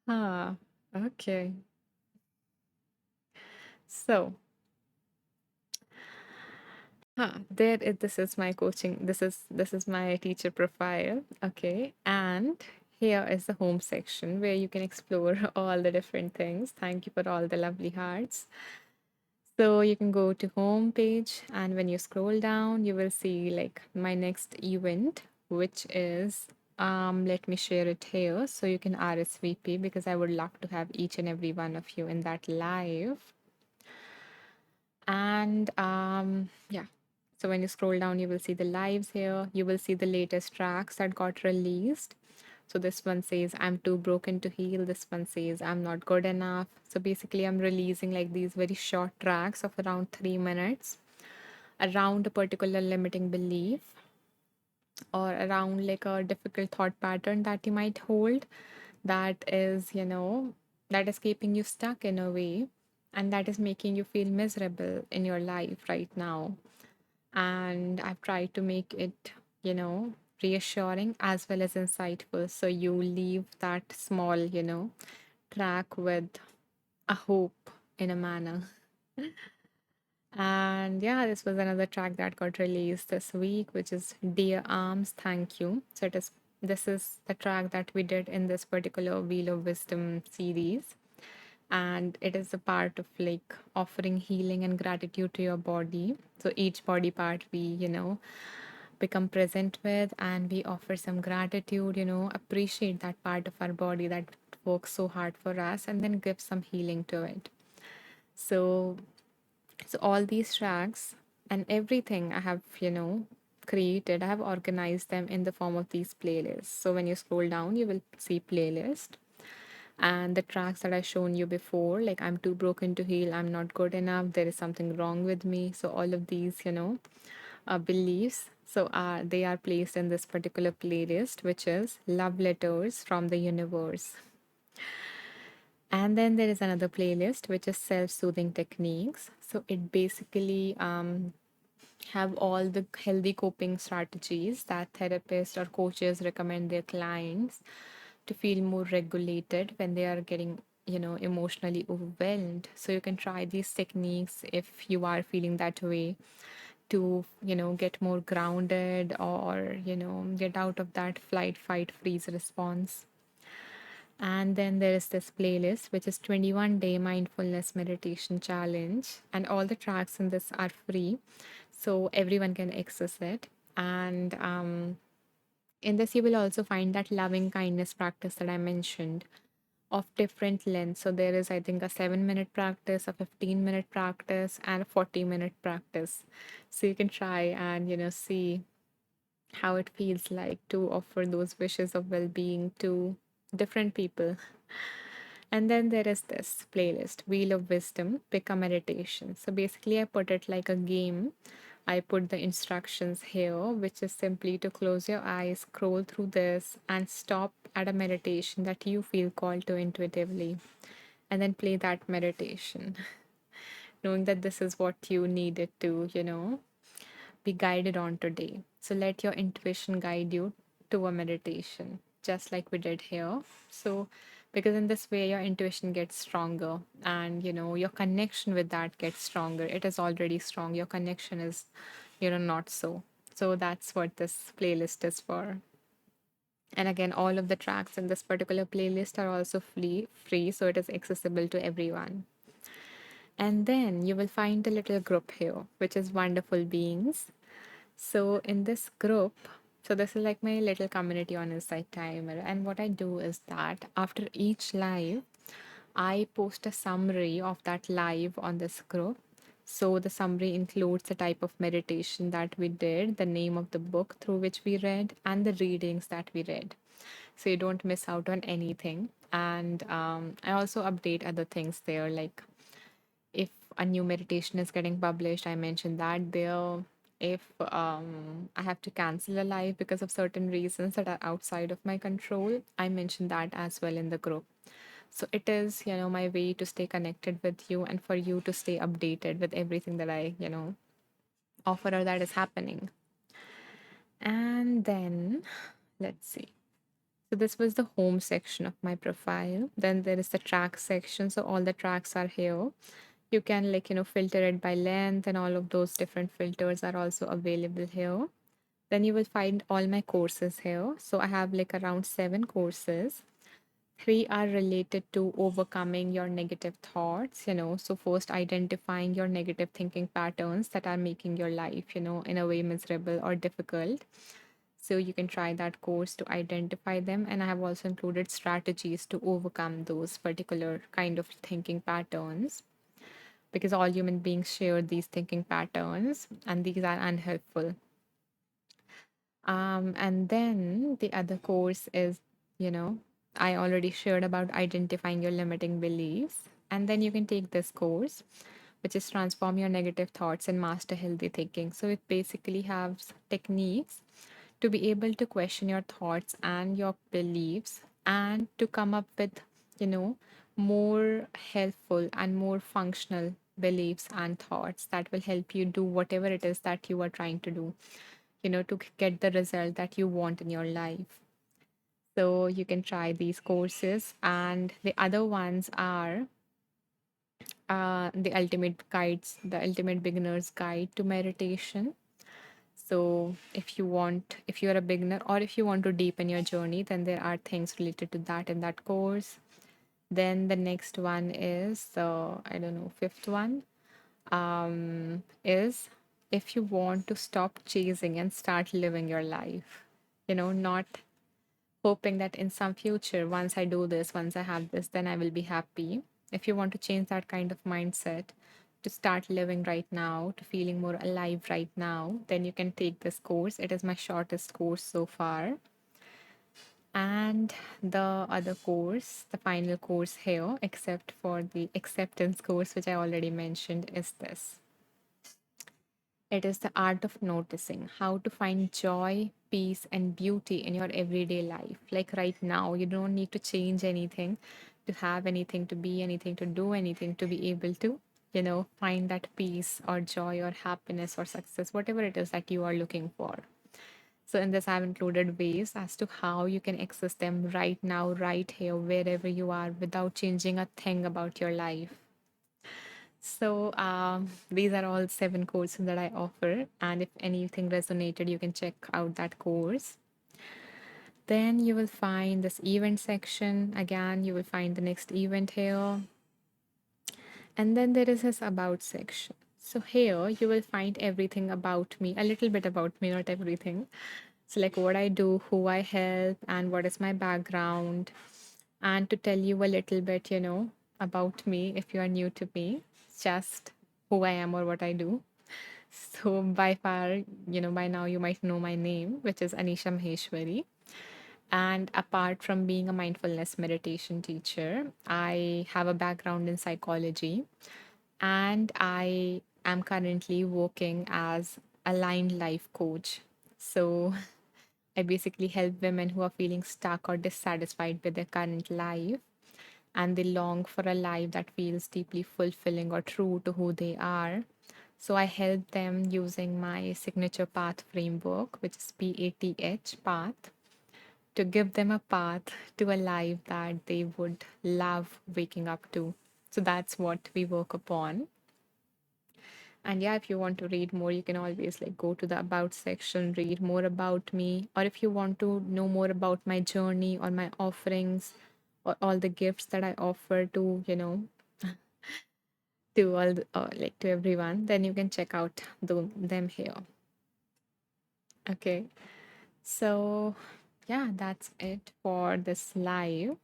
Ah, okay. So, this is my coaching. This is my teacher profile. Okay. And here is the home section where you can explore all the different things. Thank you for all the lovely hearts. So you can go to home page, and when you scroll down, you will see like my next event, which is let me share it here so you can RSVP, because I would love to have each and every one of you in that live. And yeah, so when you scroll down, you will see the lives here. You will see the latest tracks that got released. So this one says, I'm too broken to heal. This one says, I'm not good enough. So basically, I'm releasing like these very short tracks of around 3 minutes around a particular limiting belief, or around like a difficult thought pattern that you might hold, that is, that is keeping you stuck in a way, and that is making you feel miserable in your life right now. And I've tried to make it, reassuring as well as insightful. So you leave that small, track with a hope in a manner. And yeah, this was another track that got released this week, which is Dear Arms, Thank You. So this is the track that we did in this particular Wheel of Wisdom series. And it is a part of like offering healing and gratitude to your body. So each body part we, become present with, and we offer some gratitude, appreciate that part of our body that works so hard for us, and then give some healing to it. So all these tracks and everything I have, created, I have organized them in the form of these playlists. So when you scroll down, you will see playlist, and the tracks that I shown you before, like I'm too broken to heal, I'm not good enough, there is something wrong with me. So all of these, beliefs. So they are placed in this particular playlist, which is Love Letters from the Universe. And then there is another playlist, which is self-soothing techniques. So it basically have all the healthy coping strategies that therapists or coaches recommend their clients to feel more regulated when they are getting, emotionally overwhelmed. So you can try these techniques if you are feeling that way, to, get more grounded, or, get out of that flight, fight, freeze response. And then there is this playlist, which is 21-day mindfulness meditation challenge. And all the tracks in this are free, so everyone can access it. And in this, you will also find that loving kindness practice that I mentioned, of different lengths. So there is, I think, a 7-minute practice, a 15-minute practice, and a 40-minute practice. So you can try and, see how it feels like to offer those wishes of well being to different people. And then there is this playlist, Wheel of Wisdom, Pick a Meditation. So basically, I put it like a game. I put the instructions here, which is simply to close your eyes, scroll through this, and stop at a meditation that you feel called to intuitively, and then play that meditation, knowing that this is what you needed to, be guided on today. So let your intuition guide you to a meditation, just like we did here. So, because in this way, your intuition gets stronger, and your connection with that gets stronger. It is already strong. Your connection is, not so. So that's what this playlist is for. And again, all of the tracks in this particular playlist are also free, so it is accessible to everyone. And then you will find a little group here, which is Wonderful Beings. So in this group, so this is like my little community on Insight Timer. And what I do is that after each live, I post a summary of that live on this group. So the summary includes the type of meditation that we did, the name of the book through which we read, and the readings that we read. So you don't miss out on anything. And I also update other things there, like if a new meditation is getting published, I mentioned that there. If I have to cancel a live because of certain reasons that are outside of my control, I mentioned that as well in the group. So it is, my way to stay connected with you and for you to stay updated with everything that I, offer or that is happening. And then let's see. So this was the home section of my profile. Then there is the track section. So all the tracks are here. You can filter it by length, and all of those different filters are also available here. Then you will find all my courses here. So I have like around 7 courses. 3 are related to overcoming your negative thoughts. So first identifying your negative thinking patterns that are making your life, in a way miserable or difficult. So you can try that course to identify them. And I have also included strategies to overcome those particular kind of thinking patterns, because all human beings share these thinking patterns and these are unhelpful. And then the other course is, you know, I already shared about identifying your limiting beliefs. And then you can take this course, which is transform your negative thoughts and master healthy thinking. So it basically has techniques to be able to question your thoughts and your beliefs and to come up with, you know, more helpful and more functional beliefs and thoughts that will help you do whatever it is that you are trying to do, to get the result that you want in your life. So you can try these courses. And the other ones are the ultimate beginner's guide to meditation. So if you're a beginner or if you want to deepen your journey, then there are things related to that in that course. Then the next one is I don't know, fifth one is if you want to stop chasing and start living your life, not hoping that in some future, once I do this, once I have this, then I will be happy. If you want to change that kind of mindset to start living right now, to feeling more alive right now, then you can take this course. It is my shortest course so far. And the other course, the final course here, except for the acceptance course, which I already mentioned, is this. It is the art of noticing how to find joy, peace, and beauty in your everyday life. Like right now, you don't need to change anything to have anything, to be anything, to do anything, to be able to, find that peace or joy or happiness or success, whatever it is that you are looking for. So, in this, I've included ways as to how you can access them right now, right here, wherever you are, without changing a thing about your life. So these are all 7 courses that I offer. And if anything resonated, you can check out that course. Then you will find this event section. Again, you will find the next event here. And then there is this about section. So here you will find everything about me, a little bit about me, not everything. So, like what I do, who I help, and what is my background. And to tell you a little bit, about me if you are new to me, just who I am or what I do. So, by far, by now you might know my name, which is Anisha Maheshwari. And apart from being a mindfulness meditation teacher, I have a background in psychology and I am currently working as aligned life coach. So, I basically help women who are feeling stuck or dissatisfied with their current life and they long for a life that feels deeply fulfilling or true to who they are. So I help them using my signature path framework, which is PATH path, to give them a path to a life that they would love waking up to. So that's what we work upon. And yeah, if you want to read more, you can always like go to the about section, read more about me. Or if you want to know more about my journey or my offerings or all the gifts that I offer to, to all like to everyone, then you can check out them here. Okay. So yeah, that's it for this live.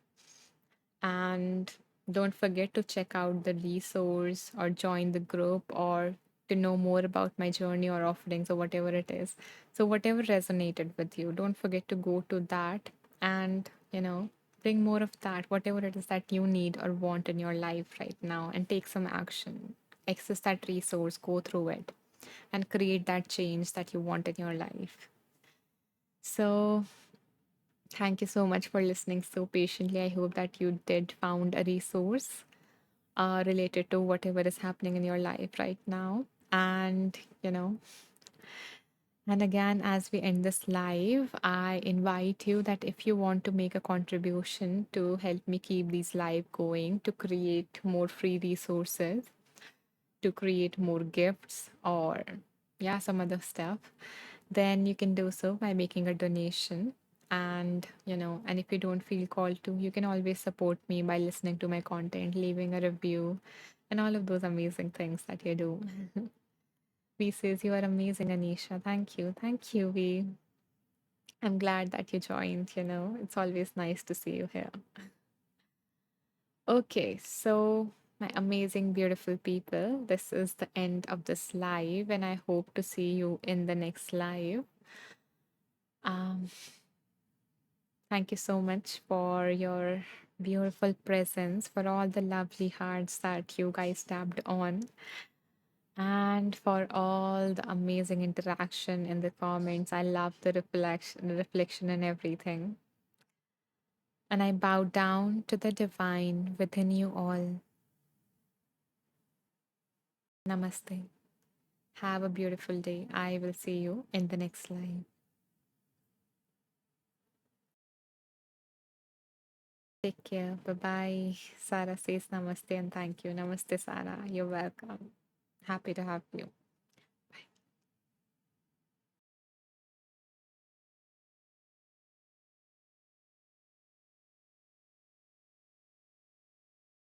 And don't forget to check out the resource or join the group or to know more about my journey or offerings or whatever it is. So, whatever resonated with you, don't forget to go to that and, bring more of that, whatever it is that you need or want in your life right now, and take some action. Access that resource, go through it, and create that change that you want in your life. So, thank you so much for listening so patiently. I hope that you did found a resource related to whatever is happening in your life right now. And, and again, as we end this live, I invite you that if you want to make a contribution to help me keep these live going, to create more free resources, to create more gifts, or yeah, some other stuff, then you can do so by making a donation. And and if you don't feel called to, you can always support me by listening to my content, leaving a review, and all of those amazing things that you do. V says you are amazing, Anisha. Thank you, V. I'm glad that you joined. It's always nice to see you here. Okay, so my amazing, beautiful people, this is the end of this live, and I hope to see you in the next live. Um, Thank you so much for your beautiful presence, for all the lovely hearts that you guys tapped on, and for all the amazing interaction in the comments. I love the reflection and everything. And I bow down to the divine within you all. Namaste. Have a beautiful day. I will see you in the next live. Take care. Bye bye. Sarah says namaste and thank you. Namaste, Sarah. You're welcome. Happy to have you.